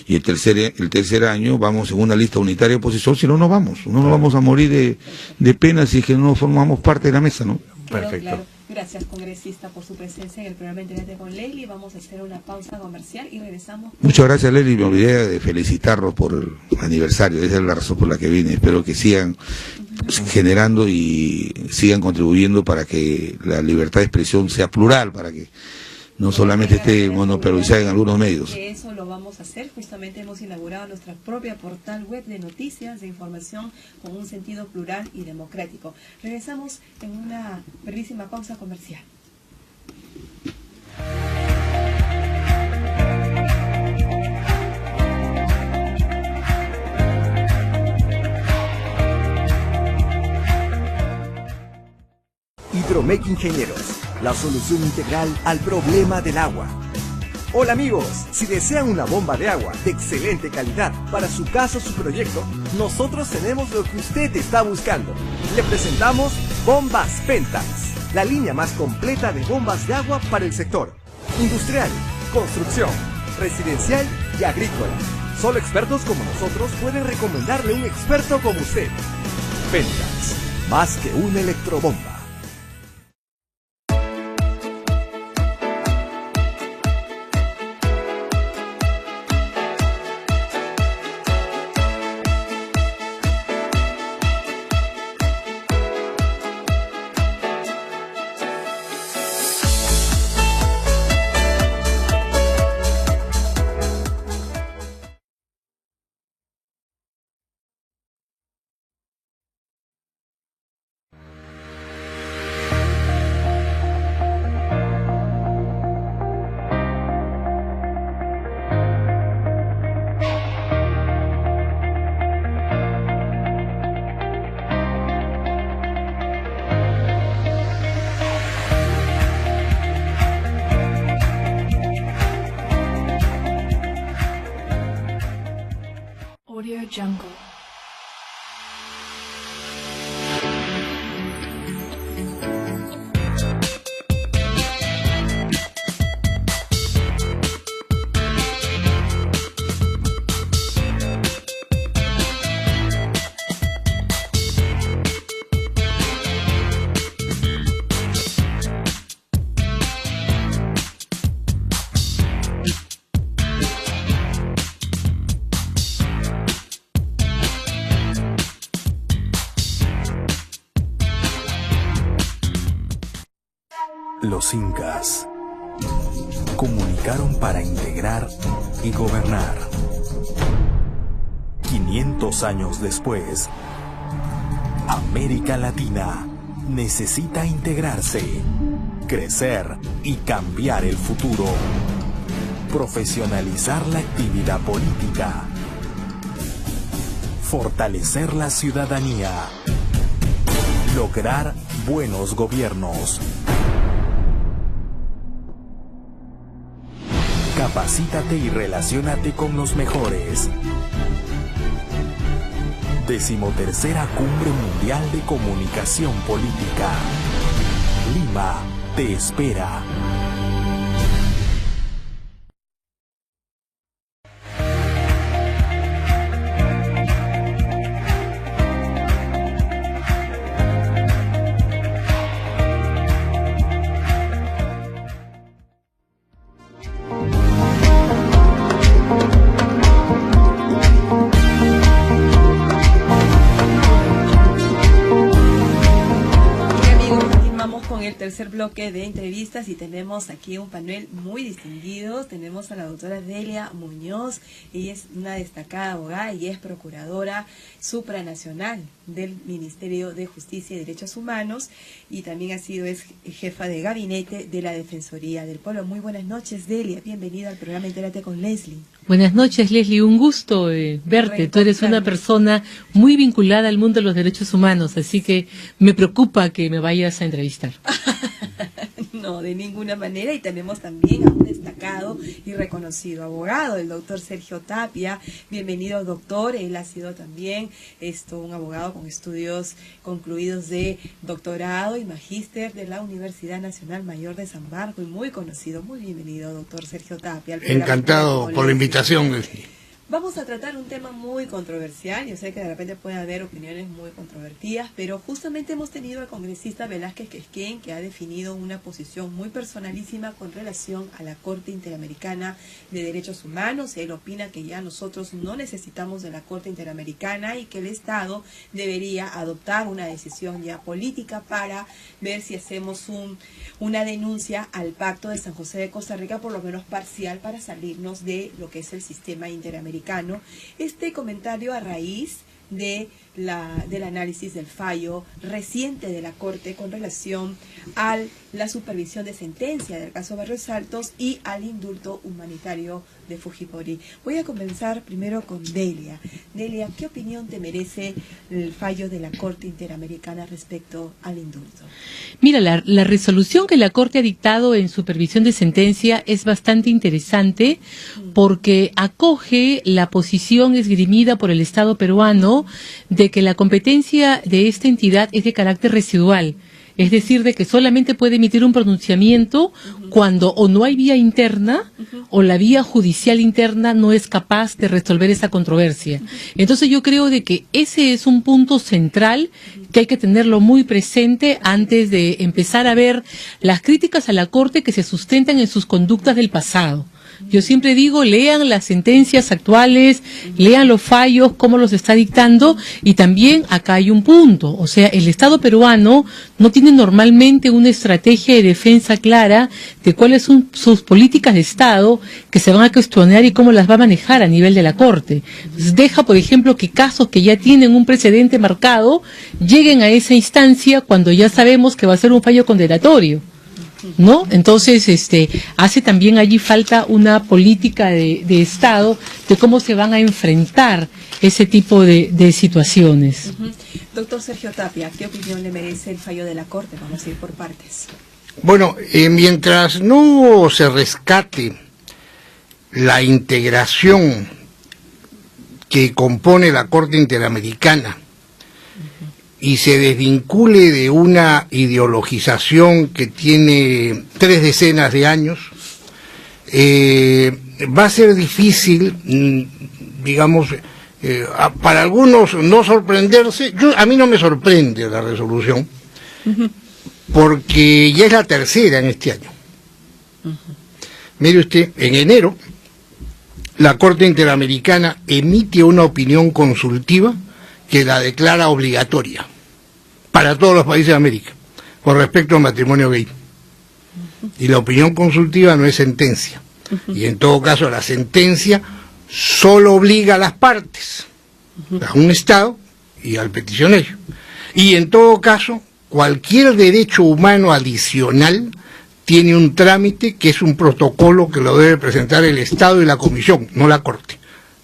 y el tercer año vamos en una lista unitaria de oposición, si no nos vamos, no nos vamos a morir de pena si es que no formamos parte de la mesa, ¿no? Perfecto. Claro. Gracias, congresista, por su presencia en el programa Entérate con Leslie. Vamos a hacer una pausa comercial y regresamos. Muchas gracias, Leslie. Me olvidé de felicitarlos por el aniversario. Esa es la razón por la que vine. Espero que sigan generando y sigan contribuyendo para que la libertad de expresión sea plural, para que no solamente esté monopolizada en algunos medios. Que eso lo vamos a hacer. Justamente hemos inaugurado nuestra propia portal web de noticias, de información con un sentido plural y democrático. Regresamos en una brevísima pausa comercial. Hidromec Ingenieros, la solución integral al problema del agua. Hola amigos, si desean una bomba de agua de excelente calidad para su casa o su proyecto, nosotros tenemos lo que usted está buscando. Le presentamos Bombas Pentans, la línea más completa de bombas de agua para el sector industrial, construcción, residencial y agrícola. Solo expertos como nosotros pueden recomendarle un experto como usted. Pentans, más que una electrobomba. Audio Jungle. Los incas comunicaron para integrar y gobernar. 500 años después, América Latina necesita integrarse, crecer y cambiar el futuro. Profesionalizar la actividad política. Fortalecer la ciudadanía. Lograr buenos gobiernos. Capacítate y relaciónate con los mejores. 13ª Cumbre Mundial de Comunicación Política. Lima te espera. Tercer bloque de entrevistas y tenemos aquí un panel muy distinguido. Tenemos a la doctora Delia Muñoz. Ella es una destacada abogada y es procuradora supranacional del Ministerio de Justicia y Derechos Humanos y también es jefa de gabinete de la Defensoría del Pueblo. Muy buenas noches, Delia. Bienvenida al programa Entérate con Leslie. Buenas noches, Leslie. Un gusto verte. Tú eres una persona muy vinculada al mundo de los derechos humanos, así que me preocupa que me vayas a entrevistar. No, de ninguna manera. Y tenemos también a un destacado y reconocido abogado, el doctor Sergio Tapia. Bienvenido, doctor. Él ha sido también un abogado con estudios concluidos de doctorado y magíster de la Universidad Nacional Mayor de San Marcos y muy conocido. Muy bienvenido, doctor Sergio Tapia. Encantado por la invitación. Vamos a tratar un tema muy controversial. Yo sé que de repente puede haber opiniones muy controvertidas, pero justamente hemos tenido al congresista Velázquez Quisquén, que ha definido una posición muy personalísima con relación a la Corte Interamericana de Derechos Humanos. Él opina que ya nosotros no necesitamos de la Corte Interamericana y que el Estado debería adoptar una decisión ya política para ver si hacemos una denuncia al Pacto de San José de Costa Rica, por lo menos parcial, para salirnos de lo que es el sistema interamericano. Este comentario a raíz del análisis del fallo reciente de la Corte con relación a la supervisión de sentencia del caso Barrios Altos y al indulto humanitario de Fujimori. Voy a comenzar primero con Delia. Delia, ¿qué opinión te merece el fallo de la Corte Interamericana respecto al indulto? Mira, la resolución que la Corte ha dictado en supervisión de sentencia es bastante interesante porque acoge la posición esgrimida por el Estado peruano de que la competencia de esta entidad es de carácter residual. Es decir, de que solamente puede emitir un pronunciamiento cuando o no hay vía interna o la vía judicial interna no es capaz de resolver esa controversia. Entonces yo creo de que ese es un punto central que hay que tenerlo muy presente antes de empezar a ver las críticas a la Corte que se sustentan en sus conductas del pasado. Yo siempre digo, lean las sentencias actuales, lean los fallos, cómo los está dictando, y también acá hay un punto, o sea, el Estado peruano no tiene normalmente una estrategia de defensa clara de cuáles son sus políticas de Estado que se van a cuestionar y cómo las va a manejar a nivel de la Corte. Entonces, deja, por ejemplo, que casos que ya tienen un precedente marcado lleguen a esa instancia cuando ya sabemos que va a ser un fallo condenatorio, ¿no? Entonces, hace también allí falta una política de Estado de cómo se van a enfrentar ese tipo de situaciones. Doctor Sergio Tapia, ¿qué opinión le merece el fallo de la Corte? Vamos a ir por partes. Bueno, mientras no se rescate la integración que compone la Corte Interamericana y se desvincule de una ideologización que tiene 3 decennios de años, va a ser difícil, digamos, para algunos no sorprenderse. A mí no me sorprende la resolución, porque ya es la tercera en este año. Mire usted, en enero, la Corte Interamericana emite una opinión consultiva que la declara obligatoria para todos los países de América, con respecto al matrimonio gay. Y la opinión consultiva no es sentencia. Y en todo caso la sentencia solo obliga a las partes, a un Estado y al peticionario. Y en todo caso, cualquier derecho humano adicional tiene un trámite que es un protocolo que lo debe presentar el Estado y la Comisión, no la Corte.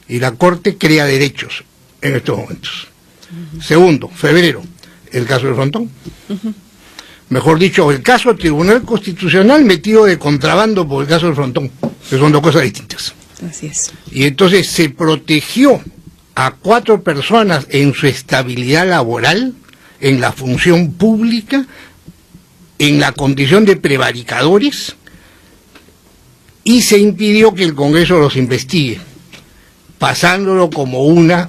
Y la Corte crea derechos en estos momentos. Segundo, febrero, el caso del Frontón. Mejor dicho, el caso del Tribunal Constitucional metido de contrabando por el caso del Frontón, que son dos cosas distintas. Así es. Y entonces se protegió a 4 personas en su estabilidad laboral, en la función pública, en la condición de prevaricadores, y se impidió que el Congreso los investigue, pasándolo como una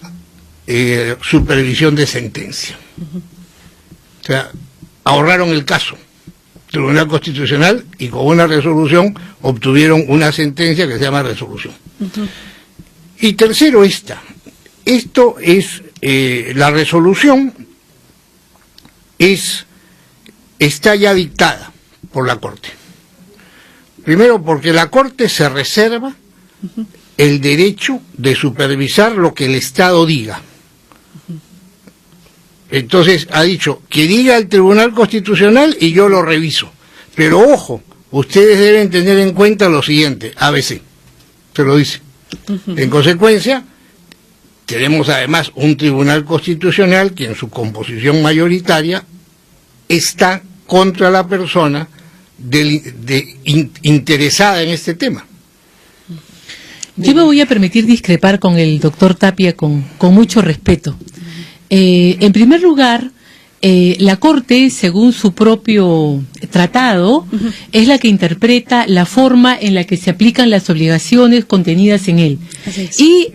supervisión de sentencia. O sea, ahorraron el caso. Tribunal Constitucional, y con una resolución obtuvieron una sentencia que se llama resolución. Y tercero, esto es la resolución está ya dictada por la Corte. Primero, porque la Corte se reserva el derecho de supervisar lo que el Estado diga. Entonces ha dicho que diga el Tribunal Constitucional y yo lo reviso. Pero ojo, ustedes deben tener en cuenta lo siguiente, ABC, se lo dice. En consecuencia, tenemos además un Tribunal Constitucional que en su composición mayoritaria está contra la persona interesada en este tema. Yo me voy a permitir discrepar con el doctor Tapia con mucho respeto. En primer lugar, la Corte, según su propio tratado, es la que interpreta la forma en la que se aplican las obligaciones contenidas en él. Y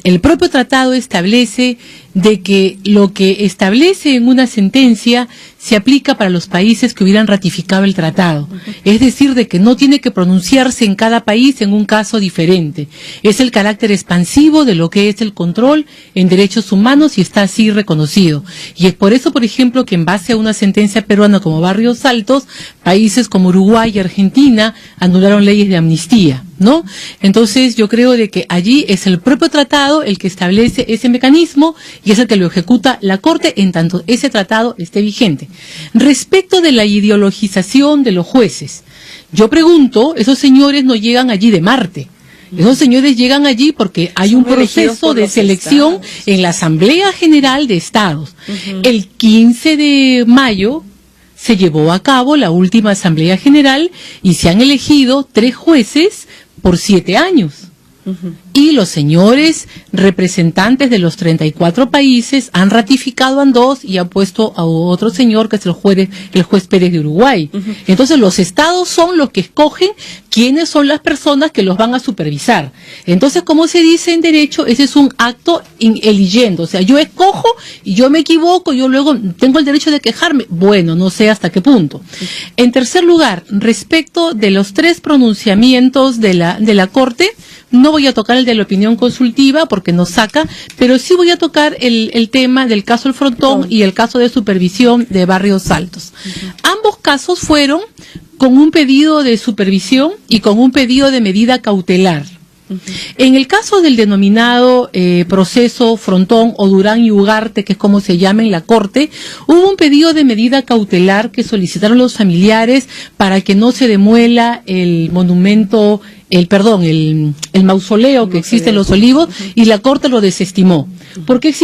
el propio tratado establece de que lo que establece en una sentencia se aplica para los países que hubieran ratificado el tratado. Es decir, de que no tiene que pronunciarse en cada país en un caso diferente. Es el carácter expansivo de lo que es el control en derechos humanos y está así reconocido. Y es por eso, por ejemplo, que en base a una sentencia peruana como Barrios Altos, países como Uruguay y Argentina anularon leyes de amnistía, ¿no? Entonces yo creo de que allí es el propio tratado el que establece ese mecanismo y es el que lo ejecuta la Corte en tanto ese tratado esté vigente. Respecto de la ideologización de los jueces, yo pregunto, esos señores no llegan allí de Marte. Esos señores llegan allí porque hay un proceso de selección en la Asamblea General de Estados. El 15 de mayo se llevó a cabo la última Asamblea General y se han elegido 3 jueces por 7 años. Y los señores representantes de los 34 países han ratificado a 2 y han puesto a otro señor que es el juez Pérez de Uruguay. Entonces los estados son los que escogen quiénes son las personas que los van a supervisar. Entonces, como se dice en derecho, ese es un acto eligiendo. O sea, yo escojo y yo me equivoco, yo luego tengo el derecho de quejarme. Bueno, no sé hasta qué punto. En tercer lugar, respecto de los 3 pronunciamientos de la Corte, no voy a tocar el de la opinión consultiva porque nos saca, pero sí voy a tocar el tema del caso El Frontón y el caso de supervisión de Barrios Altos. Ambos casos fueron con un pedido de supervisión y con un pedido de medida cautelar. En el caso del denominado proceso Frontón o Durán y Ugarte, que es como se llama en la Corte, hubo un pedido de medida cautelar que solicitaron los familiares para que no se demuela el monumento, el mausoleo que existe en Los Olivos, y la Corte lo desestimó. Porque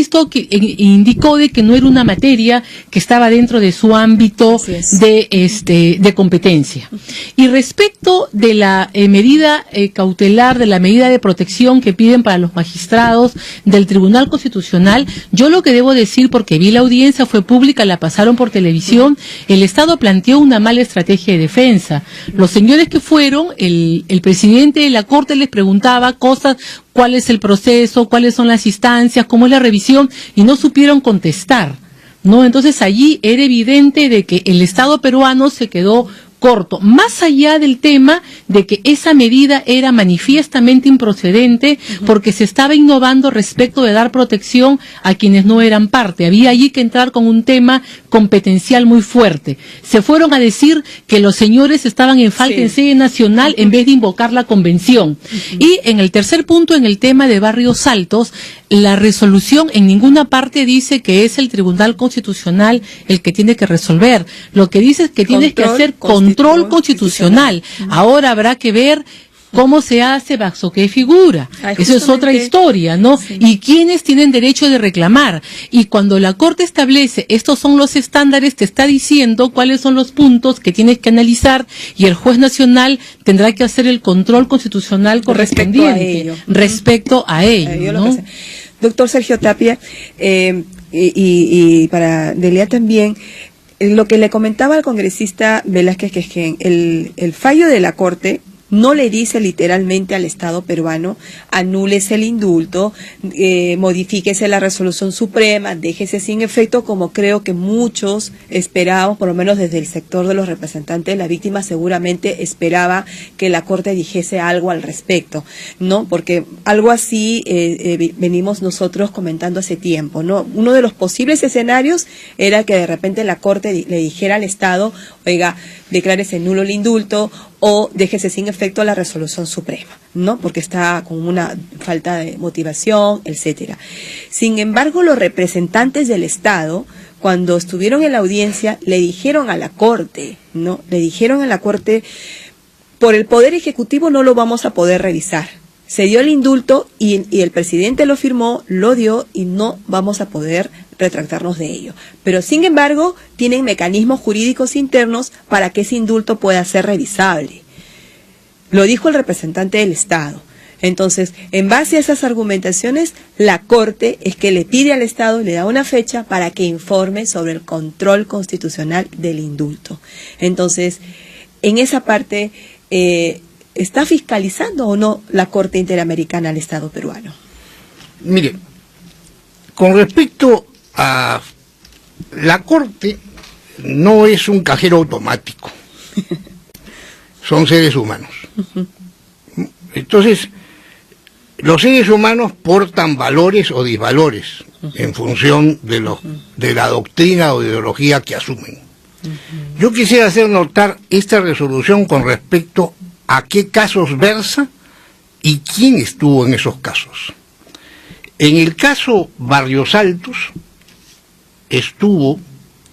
indicó de que no era una materia que estaba dentro de su ámbito de competencia. Y respecto de la medida cautelar, de la medida de protección que piden para los magistrados del Tribunal Constitucional, yo lo que debo decir, porque vi la audiencia, fue pública, la pasaron por televisión, el Estado planteó una mala estrategia de defensa. Los señores que fueron, el presidente de la Corte les preguntaba cosas, cuál es el proceso, cuáles son las instancias, cómo es la revisión, y no supieron contestar, ¿no? Entonces allí era evidente de que el Estado peruano se quedó corto, más allá del tema de que esa medida era manifiestamente improcedente porque se estaba innovando respecto de dar protección a quienes no eran parte. Había allí que entrar con un tema competencial muy fuerte. Se fueron a decir que los señores estaban en falta en sede nacional en vez de invocar la convención. Y en el tercer punto, en el tema de Barrios Altos, la resolución en ninguna parte dice que es el Tribunal Constitucional el que tiene que resolver. Lo que dice es que tienes que hacer control constitucional. Ahora habrá que ver cómo se hace, bajo qué figura. Eso es otra historia, ¿no? Y quiénes tienen derecho de reclamar. Y cuando la Corte establece, estos son los estándares, te está diciendo cuáles son los puntos que tienes que analizar y el juez nacional tendrá que hacer el control constitucional correspondiente respecto a ello, ¿no? Doctor Sergio Tapia, y para Delia también, lo que le comentaba al congresista Velázquez Quején, el fallo de la Corte no le dice literalmente al Estado peruano, anúlese el indulto, modifíquese la resolución suprema, déjese sin efecto, como creo que muchos esperábamos, por lo menos desde el sector de los representantes de la víctima, seguramente esperaba que la Corte dijese algo al respecto, ¿no? Porque algo así venimos nosotros comentando hace tiempo, ¿no? Uno de los posibles escenarios era que de repente la Corte le dijera al Estado, oiga, declárese nulo el indulto o déjese sin efecto la resolución suprema, ¿no? Porque está con una falta de motivación, etcétera. Sin embargo, los representantes del Estado, cuando estuvieron en la audiencia, le dijeron a la Corte, ¿no? Le dijeron a la Corte, por el Poder Ejecutivo no lo vamos a poder revisar. Se dio el indulto y el presidente lo firmó, lo dio y no vamos a poder retractarnos de ello. Pero sin embargo, tienen mecanismos jurídicos internos para que ese indulto pueda ser revisable. Lo dijo el representante del Estado. Entonces, en base a esas argumentaciones, la Corte es que le pide al Estado, le da una fecha para que informe sobre el control constitucional del indulto. Entonces, en esa parte, ¿está fiscalizando o no la Corte Interamericana al Estado peruano? Mire, con respecto a la Corte, no es un cajero automático. Son seres humanos. Entonces, los seres humanos portan valores o disvalores en función de la doctrina o ideología que asumen. Yo quisiera hacer notar esta resolución con respecto a qué casos versa y quién estuvo en esos casos. En el caso Barrios Altos estuvo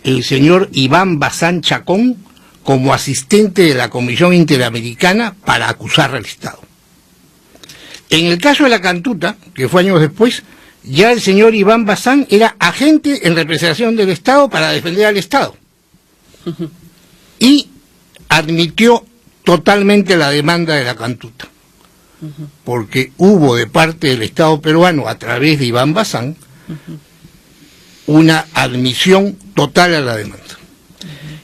el señor Iván Bazán Chacón como asistente de la Comisión Interamericana para acusar al Estado. En el caso de la Cantuta, que fue años después, ya el señor Iván Bazán era agente en representación del Estado para defender al Estado. Y admitió totalmente la demanda de la Cantuta. Porque hubo de parte del Estado peruano, a través de Iván Bazán, una admisión total a la demanda.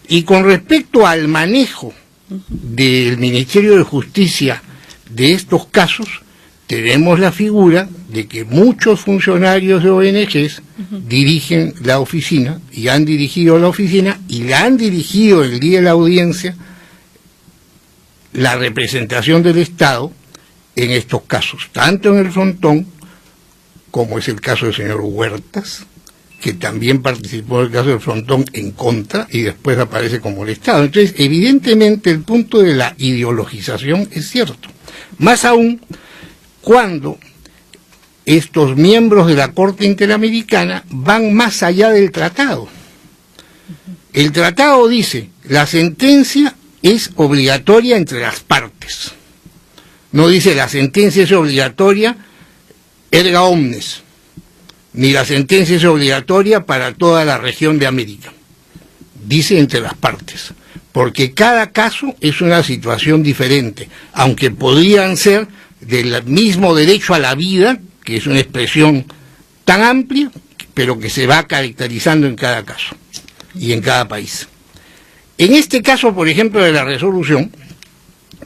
Y con respecto al manejo del Ministerio de Justicia de estos casos, tenemos la figura de que muchos funcionarios de ONGs dirigen la oficina, y han dirigido la oficina, y la han dirigido el día de la audiencia la representación del Estado en estos casos, tanto en el Frontón, como es el caso del señor Huertas, que también participó en el caso del Frontón en contra, y después aparece como el Estado. Entonces, evidentemente, el punto de la ideologización es cierto. Más aún, cuando estos miembros de la Corte Interamericana van más allá del tratado. El tratado dice, la sentencia es obligatoria entre las partes. No dice la sentencia es obligatoria erga omnes, ni la sentencia es obligatoria para toda la región de América. Dice entre las partes, porque cada caso es una situación diferente, aunque podrían ser del mismo derecho a la vida, que es una expresión tan amplia, pero que se va caracterizando en cada caso y en cada país. En este caso, por ejemplo, de la resolución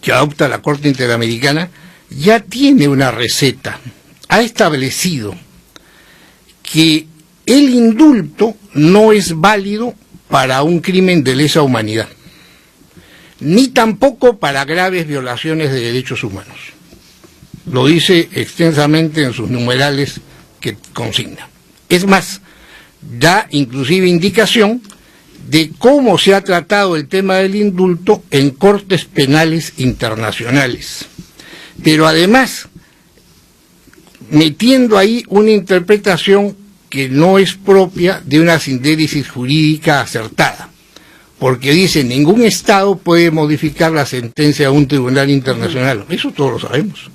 que adopta la Corte Interamericana, ya tiene una receta, ha establecido que el indulto no es válido para un crimen de lesa humanidad, ni tampoco para graves violaciones de derechos humanos. Lo dice extensamente en sus numerales que consigna. Es más, da inclusive indicación de cómo se ha tratado el tema del indulto en cortes penales internacionales. Pero además, metiendo ahí una interpretación que no es propia de una sindéresis jurídica acertada, porque dice, ningún Estado puede modificar la sentencia de un tribunal internacional. Eso todos lo sabemos.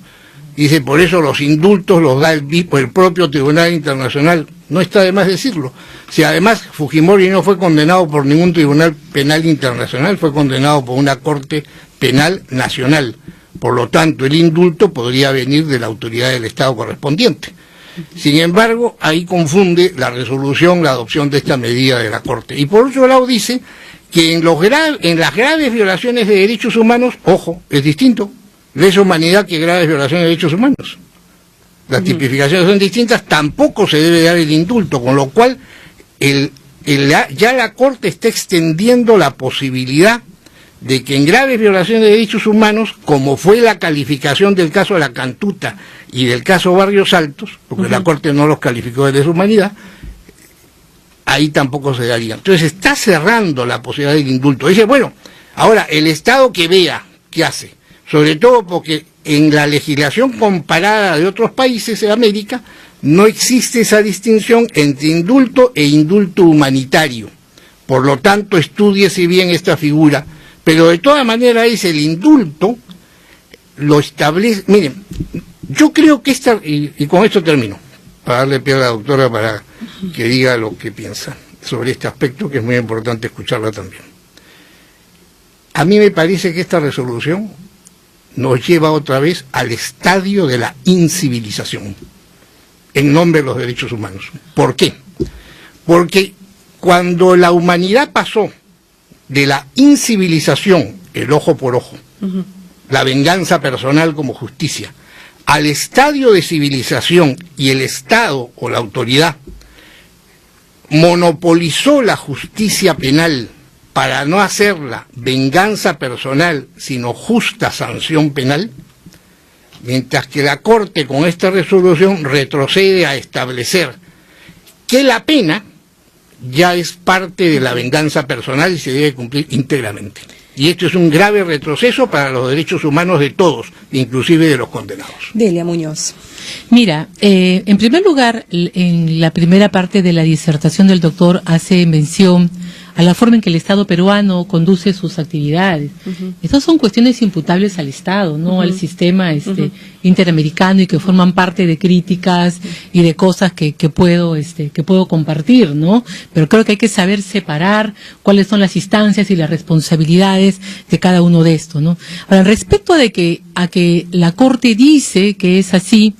Dice, por eso los indultos los da el propio Tribunal Internacional. No está de más decirlo. Si además Fujimori no fue condenado por ningún tribunal penal internacional, fue condenado por una corte penal nacional. Por lo tanto, el indulto podría venir de la autoridad del Estado correspondiente. Sin embargo, ahí confunde la resolución, la adopción de esta medida de la Corte. Y por otro lado dice que en las graves violaciones de derechos humanos, ojo, es distinto, lesa humanidad que graves violaciones de derechos humanos. Las tipificaciones son distintas, tampoco se debe dar el indulto, con lo cual ya la Corte está extendiendo la posibilidad de que en graves violaciones de derechos humanos, como fue la calificación del caso de la Cantuta y del caso Barrios Altos, porque la Corte no los calificó de lesa humanidad, ahí tampoco se daría. Entonces está cerrando la posibilidad del indulto. Dice, bueno, ahora el Estado que vea qué hace, sobre todo porque en la legislación comparada de otros países de América no existe esa distinción entre indulto e indulto humanitario. Por lo tanto, estúdiese bien esta figura. Pero de todas maneras es el indulto, lo establece. Miren, yo creo que y con esto termino. para darle pie a la doctora para que diga lo que piensa sobre este aspecto, que es muy importante escucharla también. A mí me parece que esta resolución nos lleva otra vez al estadio de la incivilización, en nombre de los derechos humanos. ¿Por qué? Porque cuando la humanidad pasó de la incivilización, el ojo por ojo, la venganza personal como justicia, al estadio de civilización, y el Estado o la autoridad monopolizó la justicia penal para no hacerla venganza personal, sino justa sanción penal, mientras que la Corte con esta resolución retrocede a establecer que la pena ya es parte de la venganza personal y se debe cumplir íntegramente. Y esto es un grave retroceso para los derechos humanos de todos, inclusive de los condenados. Delia Muñoz. Mira, en primer lugar, en la primera parte de la disertación del doctor hace mención a la forma en que el Estado peruano conduce sus actividades. Estas son cuestiones imputables al Estado, no al sistema interamericano, y que forman parte de críticas y de cosas que puedo compartir, ¿no? Pero creo que hay que saber separar cuáles son las instancias y las responsabilidades de cada uno de estos, ¿no? Ahora, respecto a que la Corte dice que es así,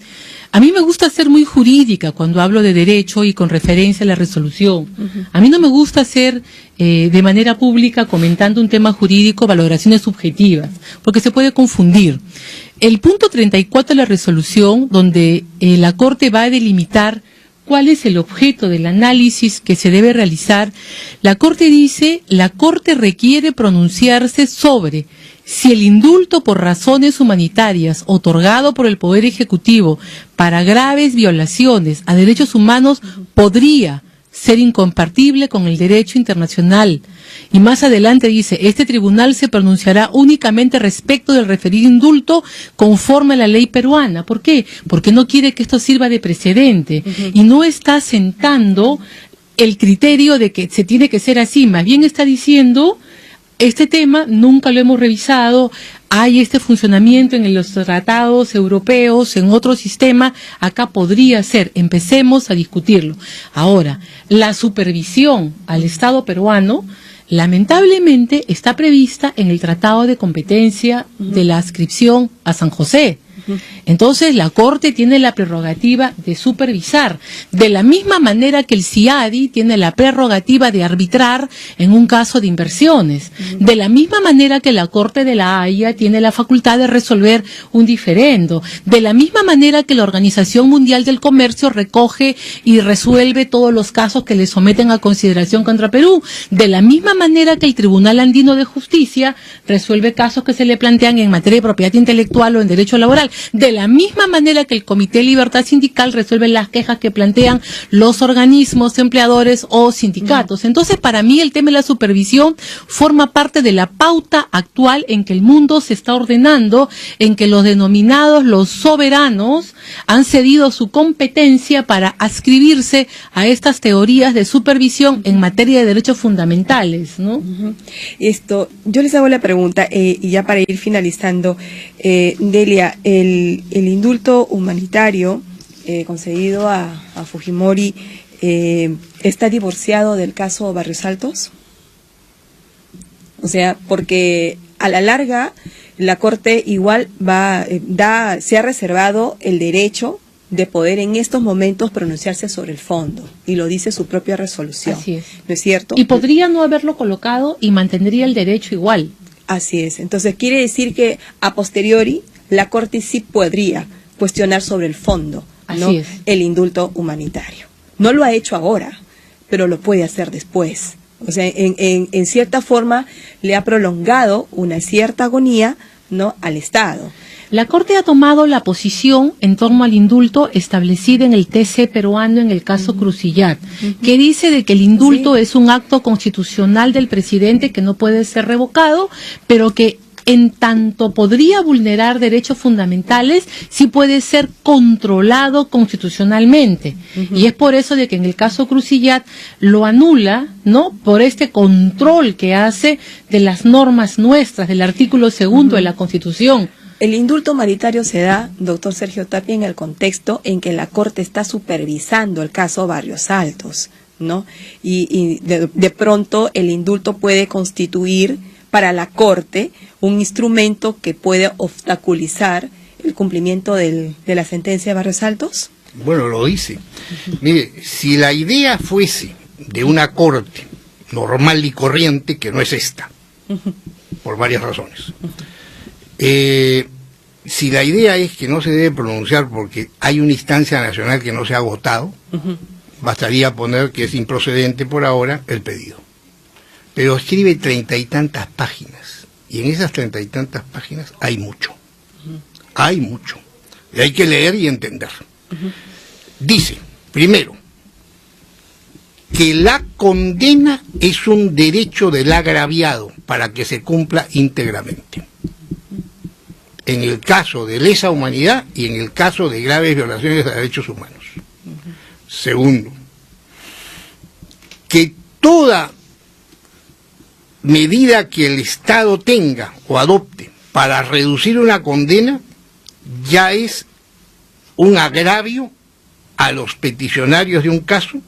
a mí me gusta ser muy jurídica cuando hablo de derecho y con referencia a la resolución. A mí no me gusta hacer de manera pública, comentando un tema jurídico, valoraciones subjetivas, porque se puede confundir. El punto 34 de la resolución, donde la Corte va a delimitar cuál es el objeto del análisis que se debe realizar, la Corte dice: la Corte requiere pronunciarse sobre si el indulto por razones humanitarias otorgado por el Poder Ejecutivo para graves violaciones a derechos humanos podría ser incompatible con el derecho internacional. Y más adelante dice: este tribunal se pronunciará únicamente respecto del referido indulto conforme a la ley peruana. ¿Por qué? Porque no quiere que esto sirva de precedente y no está sentando el criterio de que se tiene que ser así. Más bien está diciendo: este tema nunca lo hemos revisado, hay este funcionamiento en los tratados europeos, en otro sistema, acá podría ser, empecemos a discutirlo. Ahora, la supervisión al Estado peruano, lamentablemente, está prevista en el Tratado de Competencia de la Adscripción a San José. Entonces la Corte tiene la prerrogativa de supervisar, de la misma manera que el CIADI tiene la prerrogativa de arbitrar en un caso de inversiones, de la misma manera que la Corte de la Haya tiene la facultad de resolver un diferendo, de la misma manera que la Organización Mundial del Comercio recoge y resuelve todos los casos que le someten a consideración contra Perú, de la misma manera que el Tribunal Andino de Justicia resuelve casos que se le plantean en materia de propiedad intelectual o en derecho laboral, de la misma manera que el Comité de Libertad Sindical resuelve las quejas que plantean los organismos empleadores o sindicatos. Entonces, para mí el tema de la supervisión forma parte de la pauta actual en que el mundo se está ordenando, en que los denominados los soberanos han cedido su competencia para adscribirse a estas teorías de supervisión en materia de derechos fundamentales, ¿no? Yo les hago la pregunta, y ya para ir finalizando, Delia, el indulto humanitario concedido a Fujimori está divorciado del caso Barrios Altos. O sea, porque a la larga la Corte igual se ha reservado el derecho de poder en estos momentos pronunciarse sobre el fondo, y lo dice su propia resolución. Así es. ¿No es cierto? Y podría no haberlo colocado y mantendría el derecho igual. Así es. Entonces quiere decir que a posteriori la Corte sí podría cuestionar sobre el fondo, ¿no? Así es. El indulto humanitario. No lo ha hecho ahora, pero lo puede hacer después. O sea, en cierta forma le ha prolongado una cierta agonía, ¿no?, al Estado. La Corte ha tomado la posición en torno al indulto establecida en el TC peruano en el caso Crucillat, que dice de que el indulto es un acto constitucional del presidente que no puede ser revocado, pero que en tanto podría vulnerar derechos fundamentales, sí puede ser controlado constitucionalmente. Y es por eso de que en el caso Crucillat lo anula, ¿no?, por este control que hace de las normas nuestras, del artículo 2 de la Constitución. El indulto humanitario se da, doctor Sergio Tapia, en el contexto en que la Corte está supervisando el caso Barrios Altos, ¿no? Y de pronto el indulto puede constituir para la Corte un instrumento que puede obstaculizar el cumplimiento de la sentencia de Barrios Altos. Bueno, lo dice. Mire, si la idea fuese de una Corte normal y corriente, que no es esta, por varias razones. Si la idea es que no se debe pronunciar porque hay una instancia nacional que no se ha agotado, bastaría poner que es improcedente por ahora el pedido. Pero escribe 30 y tantas páginas, y en esas 30 y tantas páginas hay mucho. Hay mucho. Y hay que leer y entender. Dice, primero, que la condena es un derecho del agraviado para que se cumpla íntegramente. En el caso de lesa humanidad y en el caso de graves violaciones de derechos humanos. Segundo, que toda medida que el Estado tenga o adopte para reducir una condena ya es un agravio a los peticionarios de un caso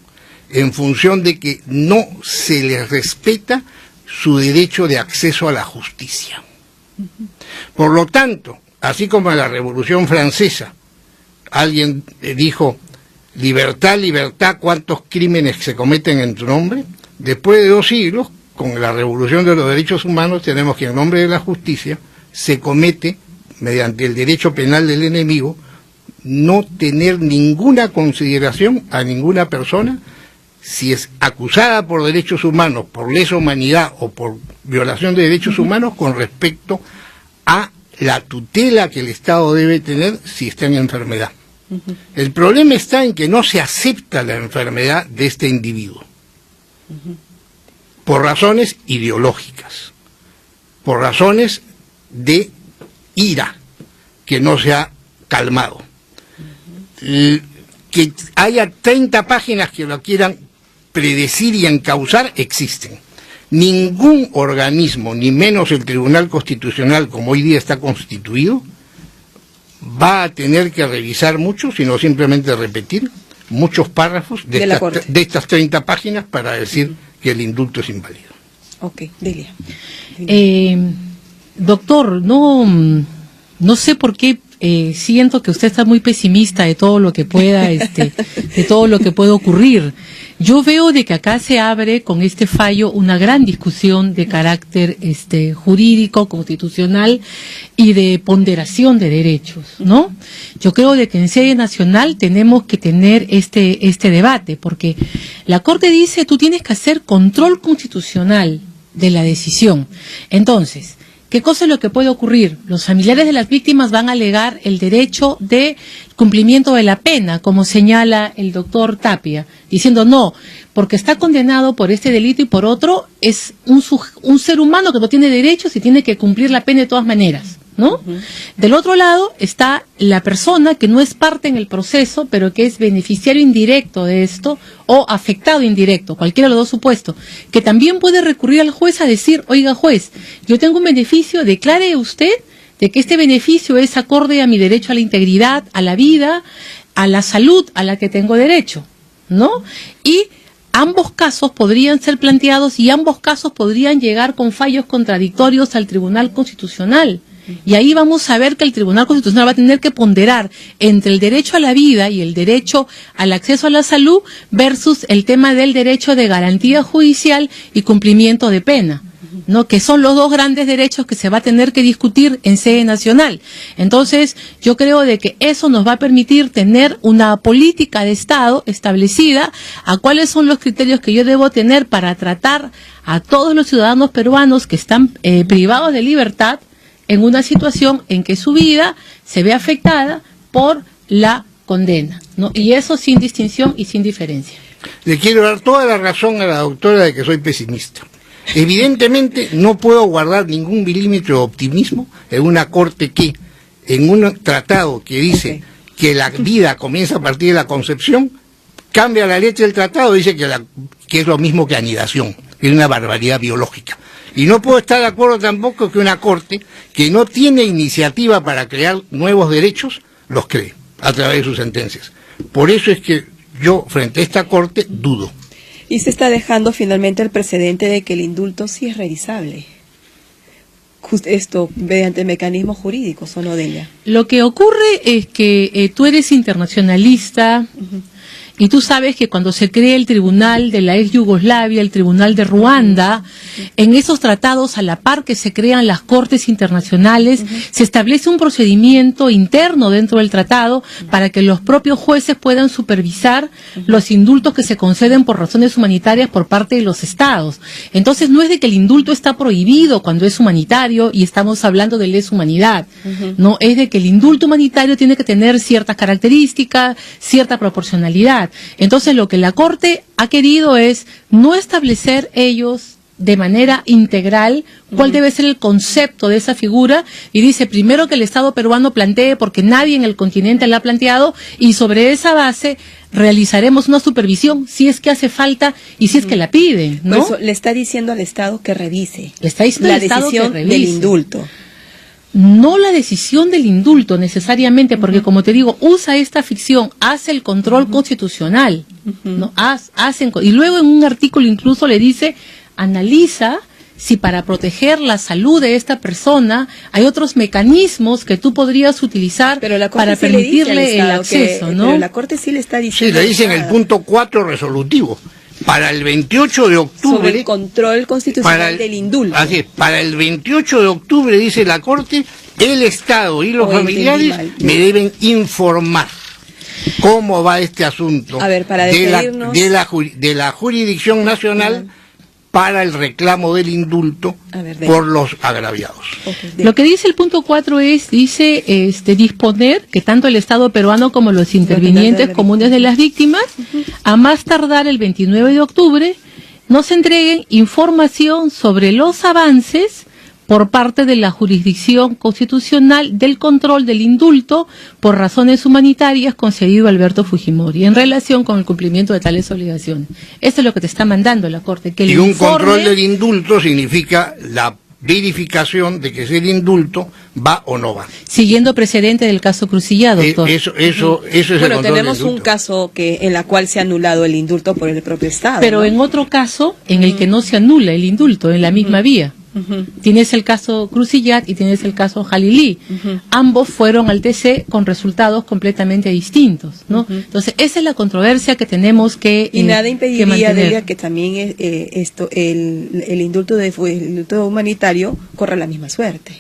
en función de que no se les respeta su derecho de acceso a la justicia. Por lo tanto, así como en la Revolución Francesa alguien dijo, libertad, libertad, ¿cuántos crímenes se cometen en tu nombre? Después de 2 siglos, con la revolución de los derechos humanos, tenemos que en nombre de la justicia se comete, mediante el derecho penal del enemigo, no tener ninguna consideración a ninguna persona si es acusada por derechos humanos, por lesa humanidad o por violación de derechos humanos con respecto a la tutela que el Estado debe tener si está en enfermedad. El problema está en que no se acepta la enfermedad de este individuo por razones ideológicas, por razones de ira que no se ha calmado. Que haya 30 páginas que lo quieran predecir y encauzar, existen. Ningún organismo, ni menos el Tribunal Constitucional como hoy día está constituido, va a tener que revisar mucho, sino simplemente repetir muchos párrafos de estas 30 páginas para decir que el indulto es inválido. Ok, Delia. Doctor, no sé por qué siento que usted está muy pesimista de todo lo que pueda, de todo lo que puede ocurrir. Yo veo de que acá se abre con este fallo una gran discusión de carácter jurídico, constitucional y de ponderación de derechos, ¿no? Yo creo de que en sede nacional tenemos que tener este debate, porque la Corte dice tú tienes que hacer control constitucional de la decisión. Entonces, ¿qué cosa es lo que puede ocurrir? Los familiares de las víctimas van a alegar el derecho de cumplimiento de la pena, como señala el doctor Tapia, diciendo no, porque está condenado por este delito y por otro, es un ser humano que no tiene derechos y tiene que cumplir la pena de todas maneras, ¿no? Del otro lado está la persona que no es parte en el proceso, pero que es beneficiario indirecto de esto o afectado indirecto, cualquiera de los dos supuestos, que también puede recurrir al juez a decir, oiga juez, yo tengo un beneficio, declare usted de que este beneficio es acorde a mi derecho a la integridad, a la vida, a la salud a la que tengo derecho, ¿no? Y ambos casos podrían ser planteados y ambos casos podrían llegar con fallos contradictorios al Tribunal Constitucional. Y ahí vamos a ver que el Tribunal Constitucional va a tener que ponderar entre el derecho a la vida y el derecho al acceso a la salud versus el tema del derecho de garantía judicial y cumplimiento de pena, ¿no? Que son los dos grandes derechos que se va a tener que discutir en sede nacional. Entonces, yo creo de que eso nos va a permitir tener una política de Estado establecida a cuáles son los criterios que yo debo tener para tratar a todos los ciudadanos peruanos que están privados de libertad en una situación en que su vida se ve afectada por la condena, ¿no? Y eso sin distinción y sin diferencia. Le quiero dar toda la razón a la doctora de que soy pesimista. Evidentemente no puedo guardar ningún milímetro de optimismo en una corte que, en un tratado que dice que la vida comienza a partir de la concepción, cambia la letra del tratado, dice que es lo mismo que anidación, que es una barbaridad biológica. Y no puedo estar de acuerdo tampoco que una Corte que no tiene iniciativa para crear nuevos derechos, los cree a través de sus sentencias. Por eso es que yo, frente a esta Corte, dudo. Y se está dejando finalmente el precedente de que el indulto sí es revisable. Esto mediante mecanismos jurídicos, ¿o no, Delia? Lo que ocurre es que tú eres internacionalista, y tú sabes que cuando se crea el tribunal de la ex Yugoslavia, el tribunal de Ruanda, en esos tratados, a la par que se crean las cortes internacionales, se establece un procedimiento interno dentro del tratado para que los propios jueces puedan supervisar los indultos que se conceden por razones humanitarias por parte de los estados. Entonces no es de que el indulto está prohibido cuando es humanitario y estamos hablando de lesa humanidad, no, es de que el indulto humanitario tiene que tener ciertas características, cierta proporcionalidad. Entonces lo que la Corte ha querido es no establecer ellos de manera integral cuál debe ser el concepto de esa figura, y dice primero que el Estado peruano plantee, porque nadie en el continente la ha planteado, y sobre esa base realizaremos una supervisión si es que hace falta y si es que la piden, ¿no? Por eso le está diciendo al Estado que revise le está diciendo la al Estado decisión que revise. del indulto. No la decisión del indulto necesariamente, porque como te digo, usa esta ficción, hace el control constitucional, ¿no? Y luego en un artículo incluso le dice, analiza si para proteger la salud de esta persona hay otros mecanismos que tú podrías utilizar para sí permitirle el acceso, ¿no? Pero la Corte sí le está diciendo. Sí, le dice en el punto 4 resolutivo. Para el 28 de octubre... Sobre el control constitucional del indulto. Así es, para el 28 de octubre, dice la Corte, el Estado y los familiares me deben informar cómo va este asunto. A ver, para despedirnos... de la jurisdicción nacional para el reclamo del indulto por los agraviados. Lo que dice el punto 4 es, dice, disponer que tanto el Estado peruano como los intervinientes comunes de las víctimas, a más tardar el 29 de octubre, nos entreguen información sobre los avances por parte de la jurisdicción constitucional del control del indulto por razones humanitarias concedido a Alberto Fujimori en relación con el cumplimiento de tales obligaciones. Esto es lo que te está mandando la Corte. Que y un control del indulto significa la verificación de que si el indulto va o no va. Siguiendo precedente del caso Crucilla, doctor. Eso es el control. Bueno, tenemos un caso en la cual se ha anulado el indulto por el propio Estado. Pero ¿no? en otro caso, en el que no se anula el indulto, en la misma vía. Tienes el caso Crucillat y tienes el caso Jalilí. Ambos fueron al TC con resultados completamente distintos, ¿no? Entonces, esa es la controversia que tenemos que y nada impediría, que Delia, que también el indulto humanitario corra la misma suerte.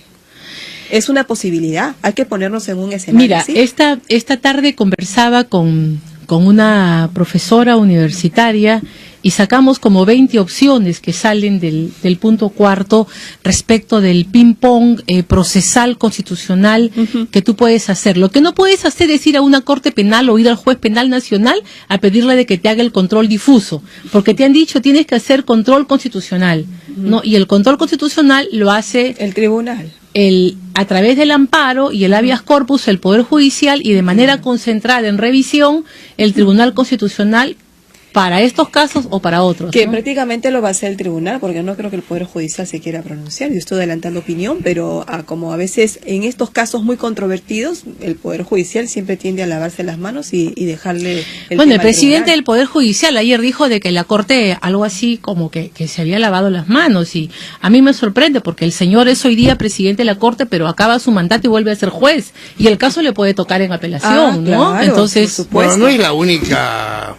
Es una posibilidad, hay que ponernos en un escenario. Mira, ¿sí? esta tarde conversaba con una profesora universitaria y sacamos como 20 opciones que salen del punto 4 respecto del ping-pong procesal constitucional que tú puedes hacer. Lo que no puedes hacer es ir a una corte penal o ir al juez penal nacional a pedirle de que te haga el control difuso, porque te han dicho tienes que hacer control constitucional, ¿no? Y el control constitucional lo hace el tribunal. A través del amparo y el habeas corpus, el Poder Judicial, y de manera concentrada en revisión, el Tribunal Constitucional para estos casos o para otros. Que ¿no? prácticamente lo va a hacer el tribunal, porque no creo que el Poder Judicial se quiera pronunciar. Yo estoy adelantando opinión, pero como a veces en estos casos muy controvertidos, el Poder Judicial siempre tiende a lavarse las manos y dejarle el Bueno, el presidente del Poder Judicial ayer dijo de que la Corte, algo así como que se había lavado las manos, y a mí me sorprende porque el señor es hoy día presidente de la Corte, pero acaba su mandato y vuelve a ser juez, y el caso le puede tocar en apelación, ¿no? Claro, entonces, bueno, no es la única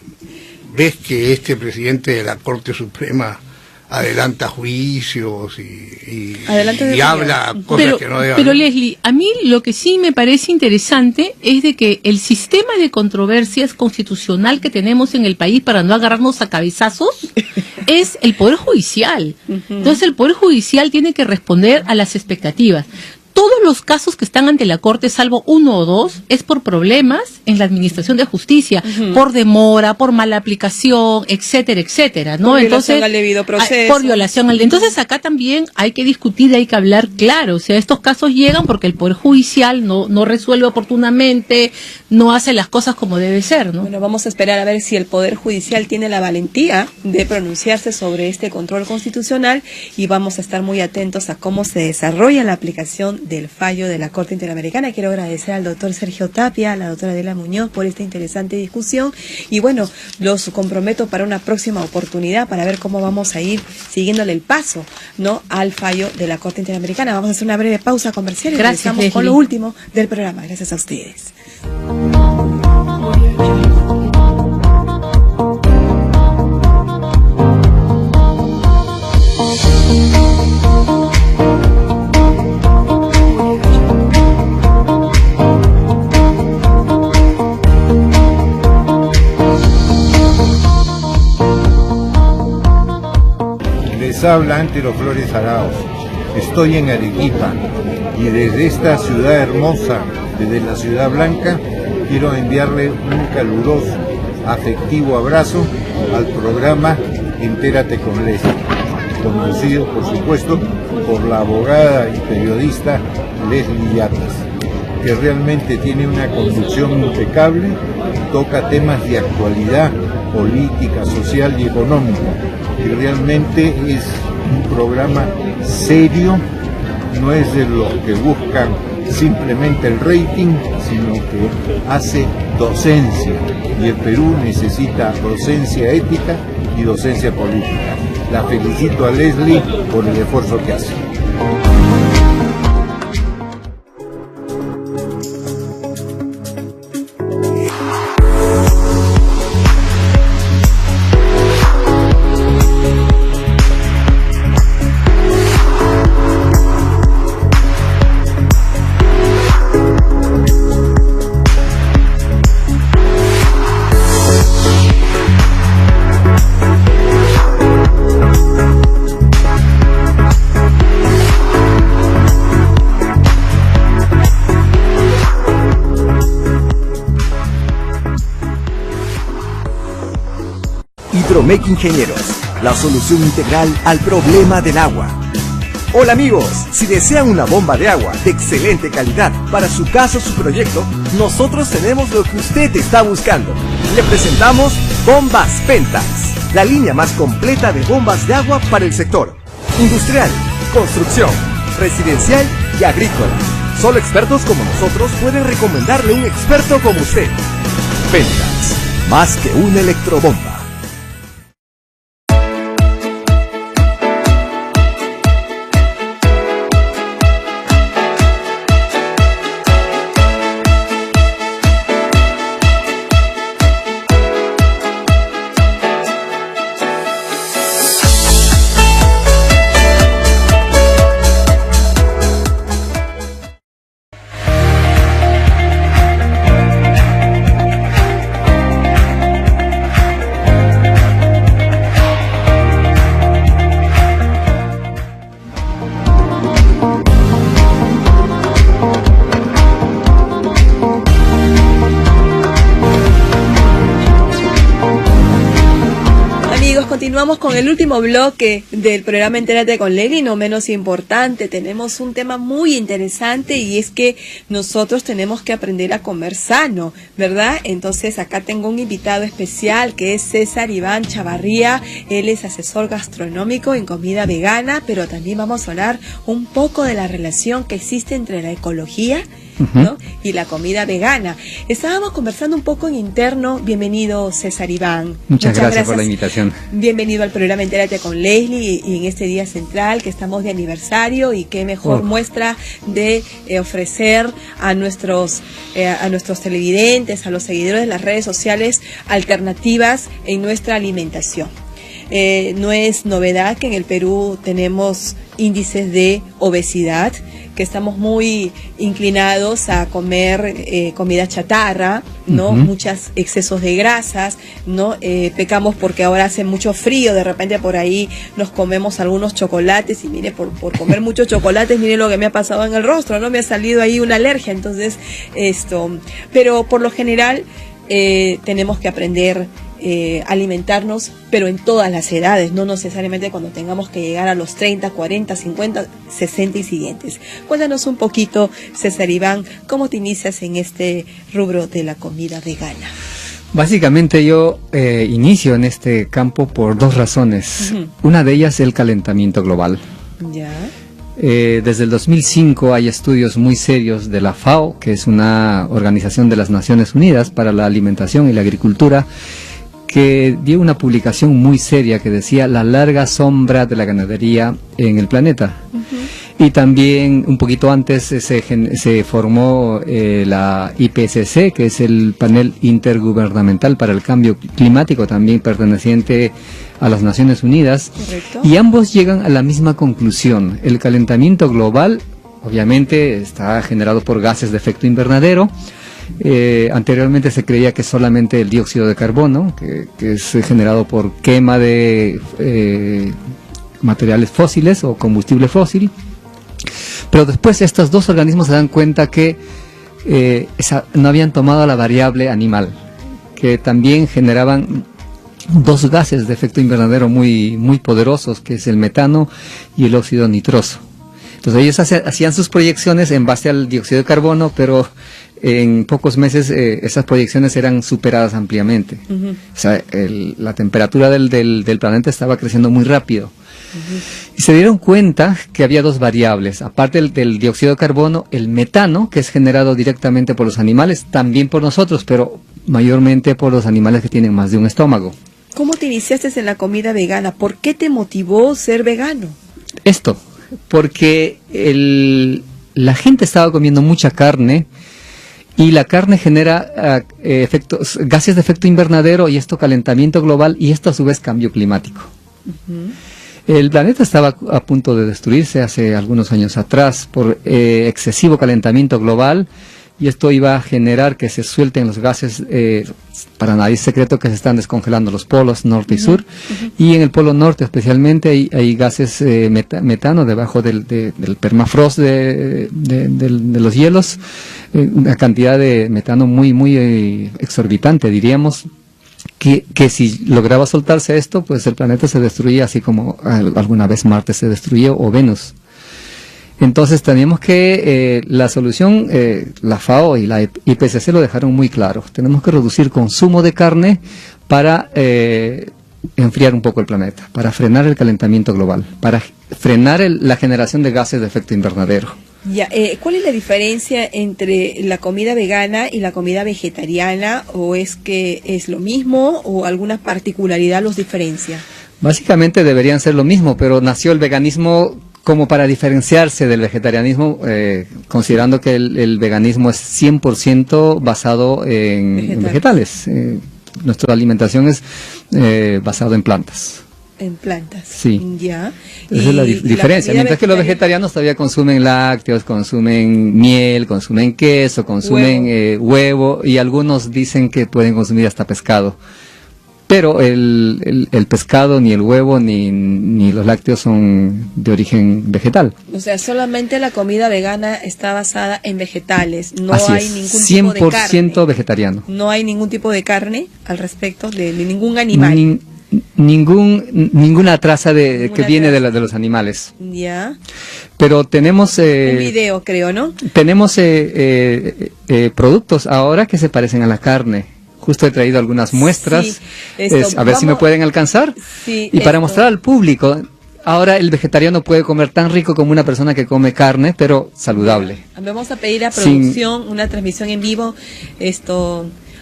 vez que este presidente de la Corte Suprema adelanta juicios y habla cosas que no debe Pero hablar. Leslie, a mí lo que sí me parece interesante es de que el sistema de controversias constitucional que tenemos en el país para no agarrarnos a cabezazos es el Poder Judicial. Entonces el Poder Judicial tiene que responder a las expectativas. todos los casos que están ante la Corte, salvo 1 o 2, es por problemas en la administración de justicia, por demora, por mala aplicación, etcétera, etcétera, ¿no? Por Entonces, violación al debido proceso. por violación al... Entonces acá también hay que discutir, hay que hablar claro. O sea, estos casos llegan porque el Poder Judicial no resuelve oportunamente, no hace las cosas como debe ser, ¿no? Bueno, vamos a esperar a ver si el Poder Judicial tiene la valentía de pronunciarse sobre este control constitucional, y vamos a estar muy atentos a cómo se desarrolla la aplicación del fallo de la Corte Interamericana. Quiero agradecer al doctor Sergio Tapia, a la doctora Adela Muñoz por esta interesante discusión, y bueno, los comprometo para una próxima oportunidad para ver cómo vamos a ir siguiéndole el paso, ¿no?, al fallo de la Corte Interamericana. Vamos a hacer una breve pausa comercial y Gracias, regresamos con Leslie. lo último del programa. Gracias a ustedes. Les habla Antero Flores Arauz. Estoy en Arequipa y desde esta ciudad hermosa, desde la Ciudad Blanca, quiero enviarle un caluroso, afectivo abrazo al programa Entérate con Leslie, conducido por supuesto por la abogada y periodista Leslie Yatas, que realmente tiene una conducción impecable, toca temas de actualidad, política, social y económica, y realmente es un programa serio, no es de los que buscan simplemente el rating, sino que hace docencia, y el Perú necesita docencia ética y docencia política. La felicito a Leslie por el esfuerzo que hace. Hidromec Ingenieros, la solución integral al problema del agua. Hola amigos, si desean una bomba de agua de excelente calidad para su casa o su proyecto, nosotros tenemos lo que usted está buscando. Le presentamos Bombas Pentax, la línea más completa de bombas de agua para el sector industrial, construcción, residencial y agrícola. Solo expertos como nosotros pueden recomendarle un experto como usted. Pentax, más que una electrobomba. Continuamos con el último bloque del programa Entérate con Leslie, no menos importante. Tenemos un tema muy interesante, y es que nosotros tenemos que aprender a comer sano, ¿verdad? Entonces acá tengo un invitado especial que es César Iván Chavarría. Él es asesor gastronómico en comida vegana, pero también vamos a hablar un poco de la relación que existe entre la ecología, ¿no?, y la comida vegana. Estábamos conversando un poco en interno. Bienvenido, César Iván. Muchas gracias por la invitación. Bienvenido al programa Entérate con Leslie, y en este día central que estamos de aniversario, y qué mejor muestra de ofrecer a nuestros televidentes, a los seguidores de las redes sociales, alternativas en nuestra alimentación. No es novedad que en el Perú tenemos índices de obesidad que estamos muy inclinados a comer comida chatarra, ¿no? Muchos excesos de grasas, ¿no? Pecamos porque ahora hace mucho frío, de repente por ahí nos comemos algunos chocolates y mire, por comer muchos chocolates, mire lo que me ha pasado en el rostro, ¿no? Me ha salido ahí una alergia, entonces pero por lo general tenemos que aprender alimentarnos, pero en todas las edades, no necesariamente cuando tengamos que llegar a los 30, 40, 50, 60 y siguientes. Cuéntanos un poquito, César Iván, ¿cómo te inicias en este rubro de la comida vegana? Básicamente yo inicio en este campo por dos razones. Una de ellas es el calentamiento global. Ya. Desde el 2005 hay estudios muy serios de la FAO, que es una organización de las Naciones Unidas para la Alimentación y la Agricultura, que dio una publicación muy seria que decía la larga sombra de la ganadería en el planeta. Y también un poquito antes se formó la IPCC, que es el panel intergubernamental para el cambio climático, también perteneciente a las Naciones Unidas. Correcto. Y ambos llegan a la misma conclusión. El calentamiento global, obviamente, está generado por gases de efecto invernadero. Anteriormente se creía que solamente el dióxido de carbono, que es generado por quema de materiales fósiles o combustible fósil. Pero después estos dos organismos se dan cuenta que no habían tomado la variable animal, que también generaban dos gases de efecto invernadero muy, muy poderosos, que es el metano y el óxido nitroso. Entonces ellos hacían sus proyecciones en base al dióxido de carbono, pero en pocos meses esas proyecciones eran superadas ampliamente. O sea, la temperatura del planeta estaba creciendo muy rápido. Y se dieron cuenta que había dos variables, aparte del dióxido de carbono, el metano, que es generado directamente por los animales, también por nosotros, pero mayormente por los animales que tienen más de un estómago. ¿Cómo te iniciaste en la comida vegana? ¿Por qué te motivó ser vegano? Esto, porque la gente estaba comiendo mucha carne, y la carne genera gases de efecto invernadero, y esto calentamiento global, y esto a su vez cambio climático. El planeta estaba a punto de destruirse hace algunos años atrás por excesivo calentamiento global, y esto iba a generar que se suelten los gases, para nadie es secreto que se están descongelando los polos norte y sur, y en el polo norte especialmente hay gases metano debajo del permafrost de los hielos, una cantidad de metano muy, muy exorbitante, diríamos. Que si lograba soltarse esto, pues el planeta se destruía, así como alguna vez Marte se destruyó, o Venus. Entonces teníamos que, la solución, la FAO y la IPCC lo dejaron muy claro. Tenemos que reducir consumo de carne para enfriar un poco el planeta, para frenar el calentamiento global, para frenar la generación de gases de efecto invernadero. Ya, ¿cuál es la diferencia entre la comida vegana y la comida vegetariana? ¿O es que es lo mismo o alguna particularidad los diferencia? Básicamente deberían ser lo mismo, pero nació el veganismo como para diferenciarse del vegetarianismo, considerando que el veganismo es 100% basado en vegetales. Nuestra alimentación es basada en plantas. En plantas. Sí. Ya. Esa es la diferencia. Mientras que los vegetarianos todavía consumen lácteos, consumen miel, consumen queso, consumen huevo, y algunos dicen que pueden consumir hasta pescado. Pero el pescado, ni el huevo, ni los lácteos son de origen vegetal. O sea, solamente la comida vegana está basada en vegetales. No Así hay es, ningún tipo de carne. 100% vegetariano. No hay ningún tipo de carne al respecto de ningún animal. Ninguna traza que viene de los animales. Ya. Pero tenemos un video, creo, ¿no? Tenemos productos ahora que se parecen a la carne. Justo he traído algunas muestras, a ver si me pueden alcanzar. Sí, y para mostrar al público, ahora el vegetariano puede comer tan rico como una persona que come carne, pero saludable. Vamos a pedir a producción una transmisión en vivo.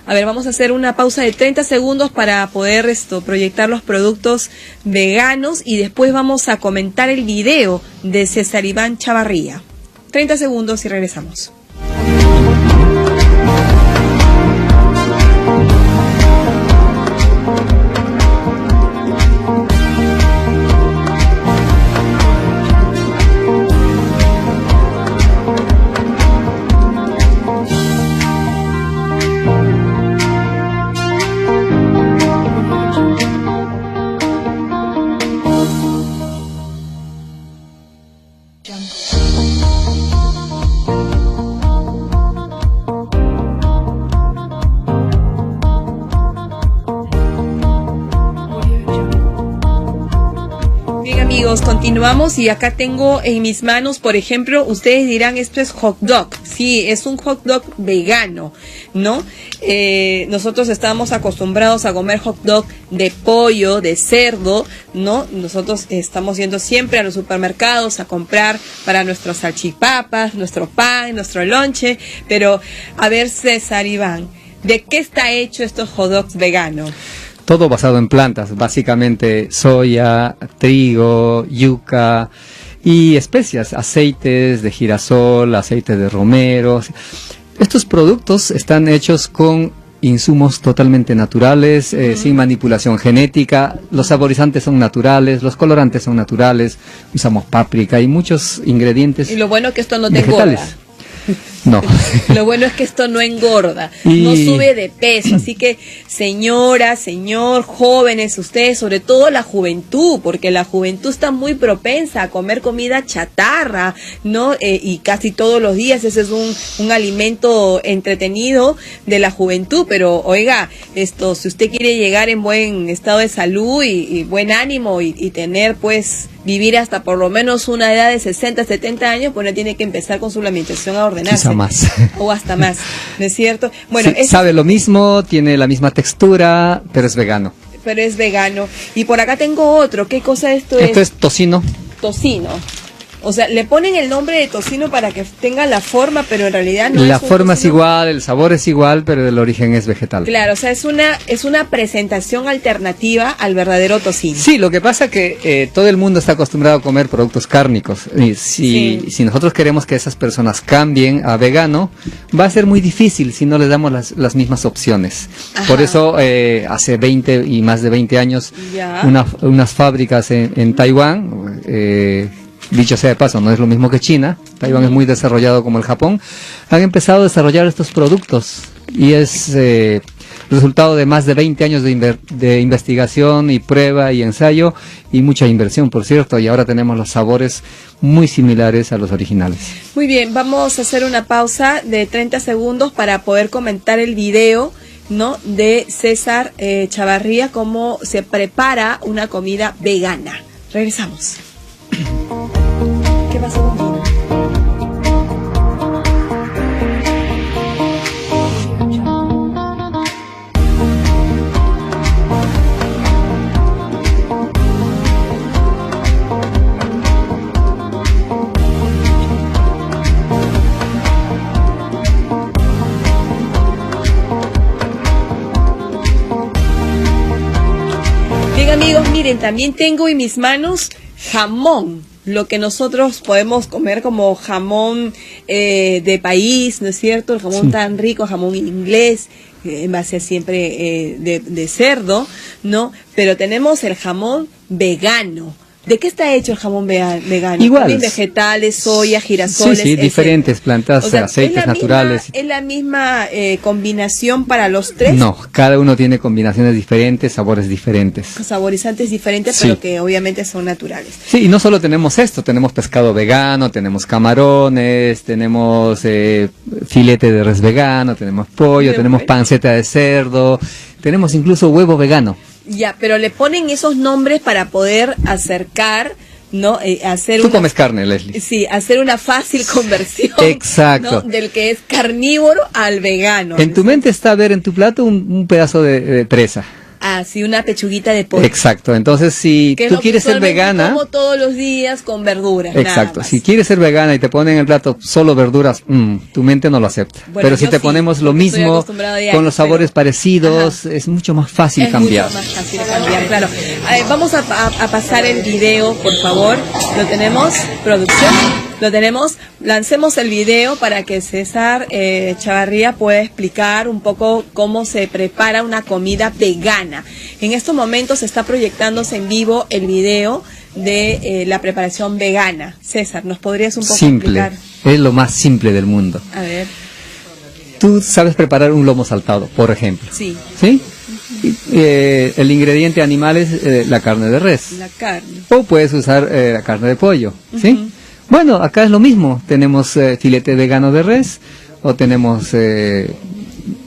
A ver, vamos a hacer una pausa de 30 segundos para poder proyectar los productos veganos, y después vamos a comentar el video de César Iván Chavarría. 30 segundos y regresamos. Bien, amigos, continuamos y acá tengo en mis manos, por ejemplo, ustedes dirán, esto es hot dog. Sí, es un hot dog vegano, ¿no? Nosotros estábamos acostumbrados a comer hot dog de pollo, de cerdo, ¿no? Nosotros estamos yendo siempre a los supermercados a comprar para nuestras salchipapas, nuestro pan, nuestro lonche, pero a ver, César, Iván, ¿de qué está hecho estos hot dogs veganos? Todo basado en plantas, básicamente soya, trigo, yuca y especias, aceites de girasol, aceites de romero. Estos productos están hechos con insumos totalmente naturales, sin manipulación genética. Los saborizantes son naturales, los colorantes son naturales, usamos páprica y muchos ingredientes. Y lo bueno es que esto no te vegetales. engorda. No. Lo bueno es que esto no engorda, no sube de peso, así que señora, señor, jóvenes, ustedes, sobre todo la juventud, porque la juventud está muy propensa a comer comida chatarra, ¿no? Y casi todos los días ese es un alimento entretenido de la juventud, pero oiga, si usted quiere llegar en buen estado de salud y buen ánimo y tener pues vivir hasta por lo menos una edad de 60, 70 años, pues no tiene que empezar con su alimentación a ordenarse. Quizá más. O hasta más, ¿no es cierto? Bueno, sí, sabe lo mismo, tiene la misma textura, pero es vegano. Pero es vegano. Y por acá tengo otro. ¿Qué cosa esto es? Esto es tocino. Tocino. O sea, le ponen el nombre de tocino para que tenga la forma, pero en realidad no la es un forma tocino. Es igual, el sabor es igual, pero el origen es vegetal. Claro, o sea, es una presentación alternativa al verdadero tocino. Sí, lo que pasa que todo el mundo está acostumbrado a comer productos cárnicos. Y si nosotros queremos que esas personas cambien a vegano, va a ser muy difícil si no les damos las mismas opciones. Ajá. Por eso, hace 20 y más de 20 años, unas fábricas en Taiwán, dicho sea de paso, no es lo mismo que China, Taiwán es muy desarrollado como el Japón, han empezado a desarrollar estos productos y es resultado de más de 20 años de investigación y prueba y ensayo y mucha inversión, por cierto, y ahora tenemos los sabores muy similares a los originales. Muy bien, vamos a hacer una pausa de 30 segundos para poder comentar el video, ¿no?, de César Chavarría, cómo se prepara una comida vegana. Regresamos. ¿Qué pasó contigo? Bien, amigos, miren, también tengo en mis manos jamón, lo que nosotros podemos comer como jamón de país, ¿no es cierto? El jamón tan rico, jamón inglés, en base siempre de cerdo, ¿no? Pero tenemos el jamón vegano. ¿De qué está hecho el jamón vegano? Igual. También vegetales, soya, girasoles. Sí, diferentes plantas, o sea, aceites naturales. ¿Es la misma combinación para los tres? No, cada uno tiene combinaciones diferentes, sabores diferentes. Saborizantes diferentes, Sí. pero que obviamente son naturales. Sí, y no solo tenemos esto, tenemos pescado vegano, tenemos camarones, tenemos filete de res vegano, tenemos pollo, tenemos panceta de cerdo, tenemos incluso huevo vegano. Ya, pero le ponen esos nombres para poder acercar, ¿no? Hacer Tú comes carne, Leslie. Sí, hacer una fácil conversión. Exacto. ¿No?, del que es carnívoro al vegano. En tu mente está ver en tu plato un pedazo de presa. Ah, sí, una pechuguita de pollo. Exacto, entonces si Que es tú lo que quieres ser usualmente vegana... como todos los días con verduras. nada Exacto, más. si quieres ser vegana y te ponen en el plato solo verduras, tu mente no lo acepta. Bueno, pero si yo te sí, ponemos lo porque estoy mismo, acostumbrada de con años, los sabores parecidos, es mucho más fácil Es cambiar. mucho más fácil cambiar, claro. Vamos a pasar el video, por favor. ¿Lo tenemos? ¿Producción? Lo tenemos. Lancemos el video para que César Chavarría pueda explicar un poco cómo se prepara una comida vegana. En estos momentos está proyectándose en vivo el video de la preparación vegana. César, ¿nos podrías un poco Simple, explicar? es lo más simple del mundo. A ver. Tú sabes preparar un lomo saltado, por ejemplo. Sí. ¿Sí? El ingrediente animal es la carne de res. La carne. O puedes usar la carne de pollo, ¿sí? Bueno, acá es lo mismo. Tenemos filete vegano de res, o tenemos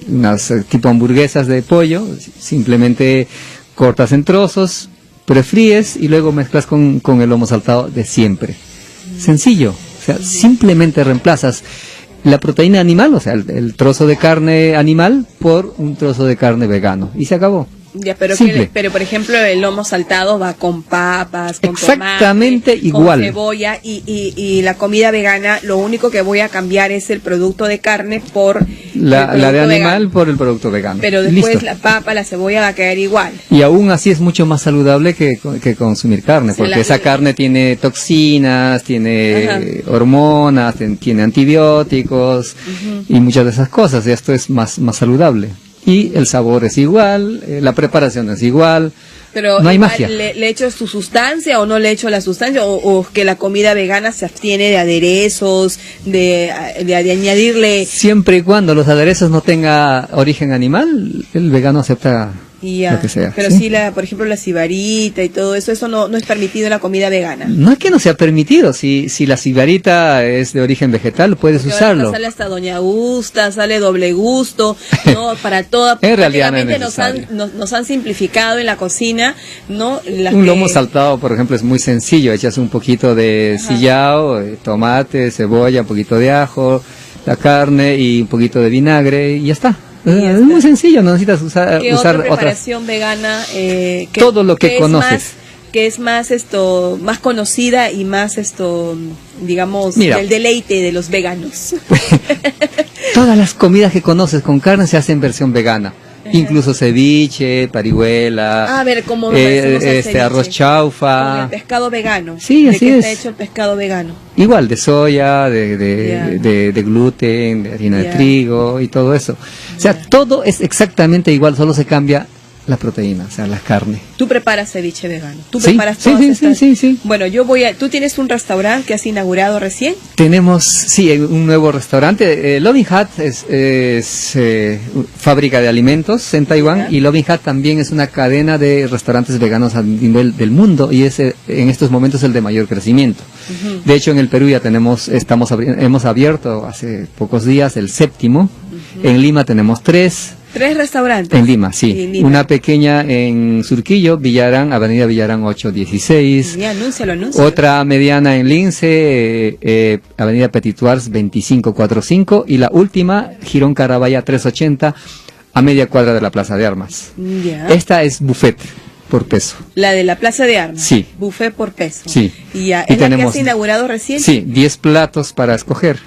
unas tipo hamburguesas de pollo. Simplemente cortas en trozos, prefríes y luego mezclas con el lomo saltado de siempre. Sencillo. O sea, simplemente reemplazas la proteína animal, o sea, el trozo de carne animal por un trozo de carne vegano. Y se acabó. Ya, pero, pero por ejemplo el lomo saltado va con papas, con exactamente tomate, igual, con cebolla y la comida vegana, lo único que voy a cambiar es el producto de carne por la de animal vegano. Por el producto vegano. Pero después listo. La papa, la cebolla va a caer igual. Y aún así es mucho más saludable que consumir carne, porque esa carne tiene toxinas, tiene hormonas, tiene antibióticos y muchas de esas cosas. Y esto es más saludable. Y el sabor es igual, la preparación es igual, pero no hay magia. ¿Le echo su sustancia o no le echo la sustancia? ¿O que la comida vegana se abstiene de aderezos, de añadirle...? Siempre y cuando los aderezos no tengan origen animal, el vegano acepta lo que sea. Pero ¿sí? Por ejemplo, la sibarita y todo eso, no es permitido en la comida vegana. No es que no sea permitido, si la sibarita es de origen vegetal, puedes usarlo. Sale hasta Doña Gusta, sale Doble Gusto, ¿no? Para toda... En realidad no es necesario. Nos han simplificado en la cocina, ¿no? Un lomo saltado, por ejemplo, es muy sencillo. Echas un poquito de sillao, tomate, cebolla, un poquito de ajo, la carne y un poquito de vinagre y ya está. Es muy sencillo, no necesitas usar otra preparación vegana, todo lo que conoces, que es más más conocida y más digamos, el deleite de los veganos. Todas las comidas que conoces con carne se hacen versión vegana. Incluso ceviche, parihuela, como arroz chaufa. Con el pescado vegano. Sí, así es. Está hecho el pescado vegano. Igual, de soya, de gluten, de harina de trigo y todo eso. O sea, todo es exactamente igual, solo se cambia la proteína, o sea, la carne. Tú preparas ceviche vegano. Tú preparas todas estas. Sí. Bueno, tú tienes un restaurante que has inaugurado recién. Tenemos, un nuevo restaurante. Loving Hut es fábrica de alimentos en Taiwán, y Loving Hut también es una cadena de restaurantes veganos a nivel del mundo, y es en estos momentos el de mayor crecimiento. De hecho, en el Perú ya hemos abierto hace pocos días el 7º. En Lima tenemos 3. 3 restaurantes. En Lima, sí. En Lima. Una pequeña en Surquillo, Avenida Villarán 816. Sí, anúncialo. Otra mediana en Lince, Avenida Petituars 2545. Y la última, Girón Carabaya 380, a media cuadra de la Plaza de Armas. Esta es buffet por peso. La de la Plaza de Armas. Sí. Buffet por peso. Sí. ¿Es la que has inaugurado recién? Sí, 10 platos para escoger.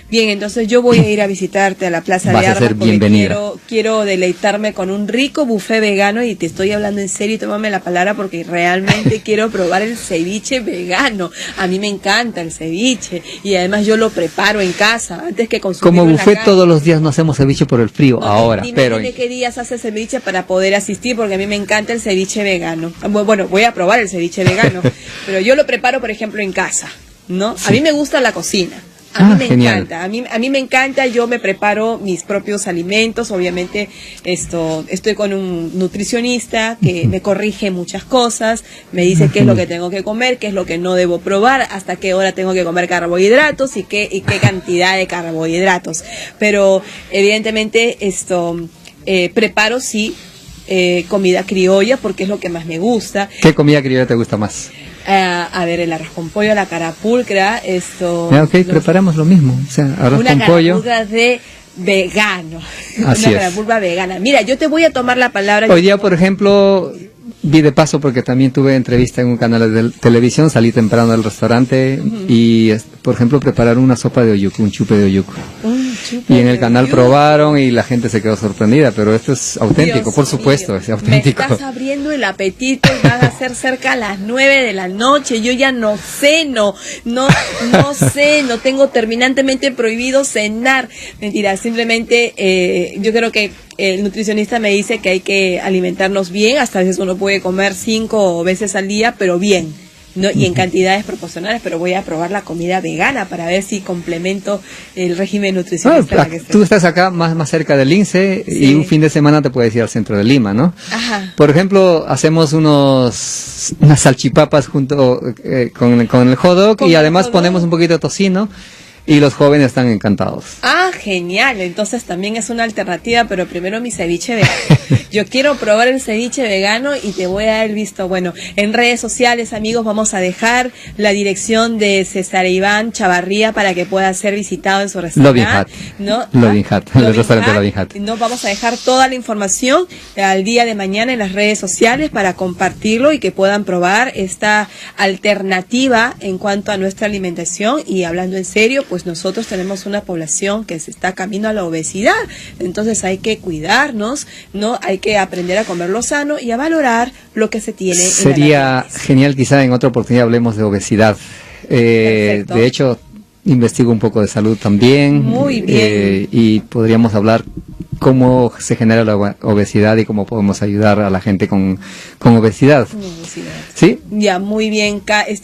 Bien, entonces yo voy a ir a visitarte a la Plaza de Armas porque quiero deleitarme con un rico buffet vegano, y te estoy hablando en serio, y tómame la palabra porque realmente quiero probar el ceviche vegano. A mí me encanta el ceviche y además yo lo preparo en casa antes que consumirlo. Como buffet todos los días no hacemos ceviche por el frío, Dime qué días haces ceviche para poder asistir, porque a mí me encanta el ceviche vegano. Bueno, voy a probar el ceviche vegano, pero yo lo preparo, por ejemplo, en casa, ¿no? Sí. A mí me gusta la cocina. A mí me encanta, a mí me encanta, yo me preparo mis propios alimentos, obviamente estoy con un nutricionista que me corrige muchas cosas, me dice qué es lo que tengo que comer, qué es lo que no debo probar, hasta qué hora tengo que comer carbohidratos y qué cantidad de carbohidratos, pero evidentemente preparo comida criolla porque es lo que más me gusta. ¿Qué comida criolla te gusta más? A ver, el arroz con pollo, la carapulcra, preparamos lo mismo, o sea, arroz con pollo. Una carapulcra de vegano. Así una carapulcra vegana. Mira, yo te voy a tomar la palabra. Hoy día, por ejemplo, vi de paso porque también tuve entrevista en un canal de televisión, salí temprano del restaurante y, por ejemplo, prepararon una sopa de oyuco, un chupe de oyuco. Y en el canal probaron y la gente se quedó sorprendida, pero esto es auténtico, Dios por supuesto, es auténtico. Me estás abriendo el apetito y van a ser cerca a las 9 de la noche, yo ya no ceno, no tengo terminantemente prohibido cenar. Mentira, simplemente yo creo que el nutricionista me dice que hay que alimentarnos bien, hasta a veces uno puede comer 5 veces al día, pero bien. ¿no? Y en cantidades proporcionales, pero voy a probar la comida vegana para ver si complemento el régimen nutricionista. Tú estás acá más cerca del INSE, sí, y un fin de semana te puedes ir al centro de Lima, ¿no? Ajá. Por ejemplo, hacemos unas salchipapas junto con el hot dog, y además ponemos un poquito de tocino. Y los jóvenes están encantados. Ah, genial. Entonces también es una alternativa, pero primero mi ceviche vegano. Yo quiero probar el ceviche vegano y te voy a dar el visto bueno. En redes sociales, amigos, vamos a dejar la dirección de César Iván Chavarría para que pueda ser visitado en su restaurante. Loving Hat, el restaurante Loving Hat. No, vamos a dejar toda la información al día de mañana en las redes sociales para compartirlo y que puedan probar esta alternativa en cuanto a nuestra alimentación. Y hablando en serio, pues nosotros tenemos una población que se está camino a la obesidad, entonces hay que cuidarnos, ¿no? Hay que aprender a comer lo sano y a valorar lo que se tiene. Sería genial, quizá en otra oportunidad hablemos de obesidad. De hecho, investigo un poco de salud también. Muy bien. Y podríamos hablar cómo se genera la obesidad y cómo podemos ayudar a la gente con obesidad. ¿Sí? Ya, muy bien,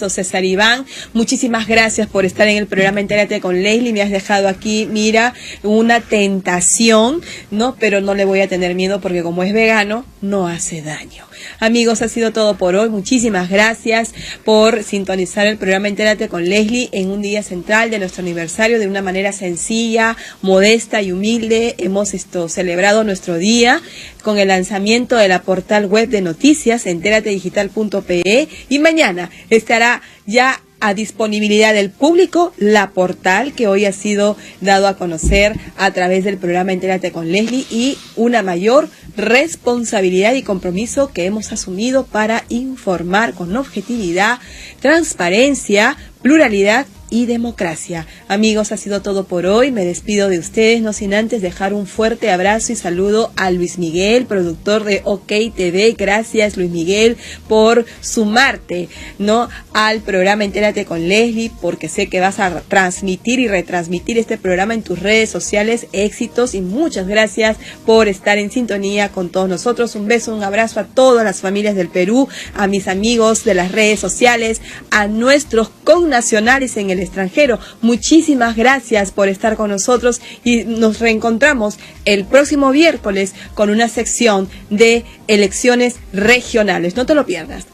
César Iván. Muchísimas gracias por estar en el programa Entérate con Leslie. Me has dejado aquí, mira, una tentación, ¿no? Pero no le voy a tener miedo porque como es vegano, no hace daño. Amigos, ha sido todo por hoy. Muchísimas gracias por sintonizar el programa Entérate con Leslie en un día central de nuestro aniversario de una manera sencilla, modesta y humilde. Hemos celebrado nuestro día con el lanzamiento de la portal web de noticias enteratedigital.pe y mañana estará ya a disponibilidad del público la portal que hoy ha sido dado a conocer a través del programa Entérate con Leslie y una mayor responsabilidad y compromiso que hemos asumido para informar con objetividad, transparencia, pluralidad y democracia. Amigos, ha sido todo por hoy. Me despido de ustedes, no sin antes dejar un fuerte abrazo y saludo a Luis Miguel, productor de OK TV. Gracias, Luis Miguel, por sumarte, ¿no?, al programa Entérate con Leslie, porque sé que vas a transmitir y retransmitir este programa en tus redes sociales. Éxitos y muchas gracias por estar en sintonía con todos nosotros. Un beso, un abrazo a todas las familias del Perú, a mis amigos de las redes sociales, a nuestros connacionales en el extranjero. Muchísimas gracias por estar con nosotros y nos reencontramos el próximo miércoles con una sección de elecciones regionales. No te lo pierdas.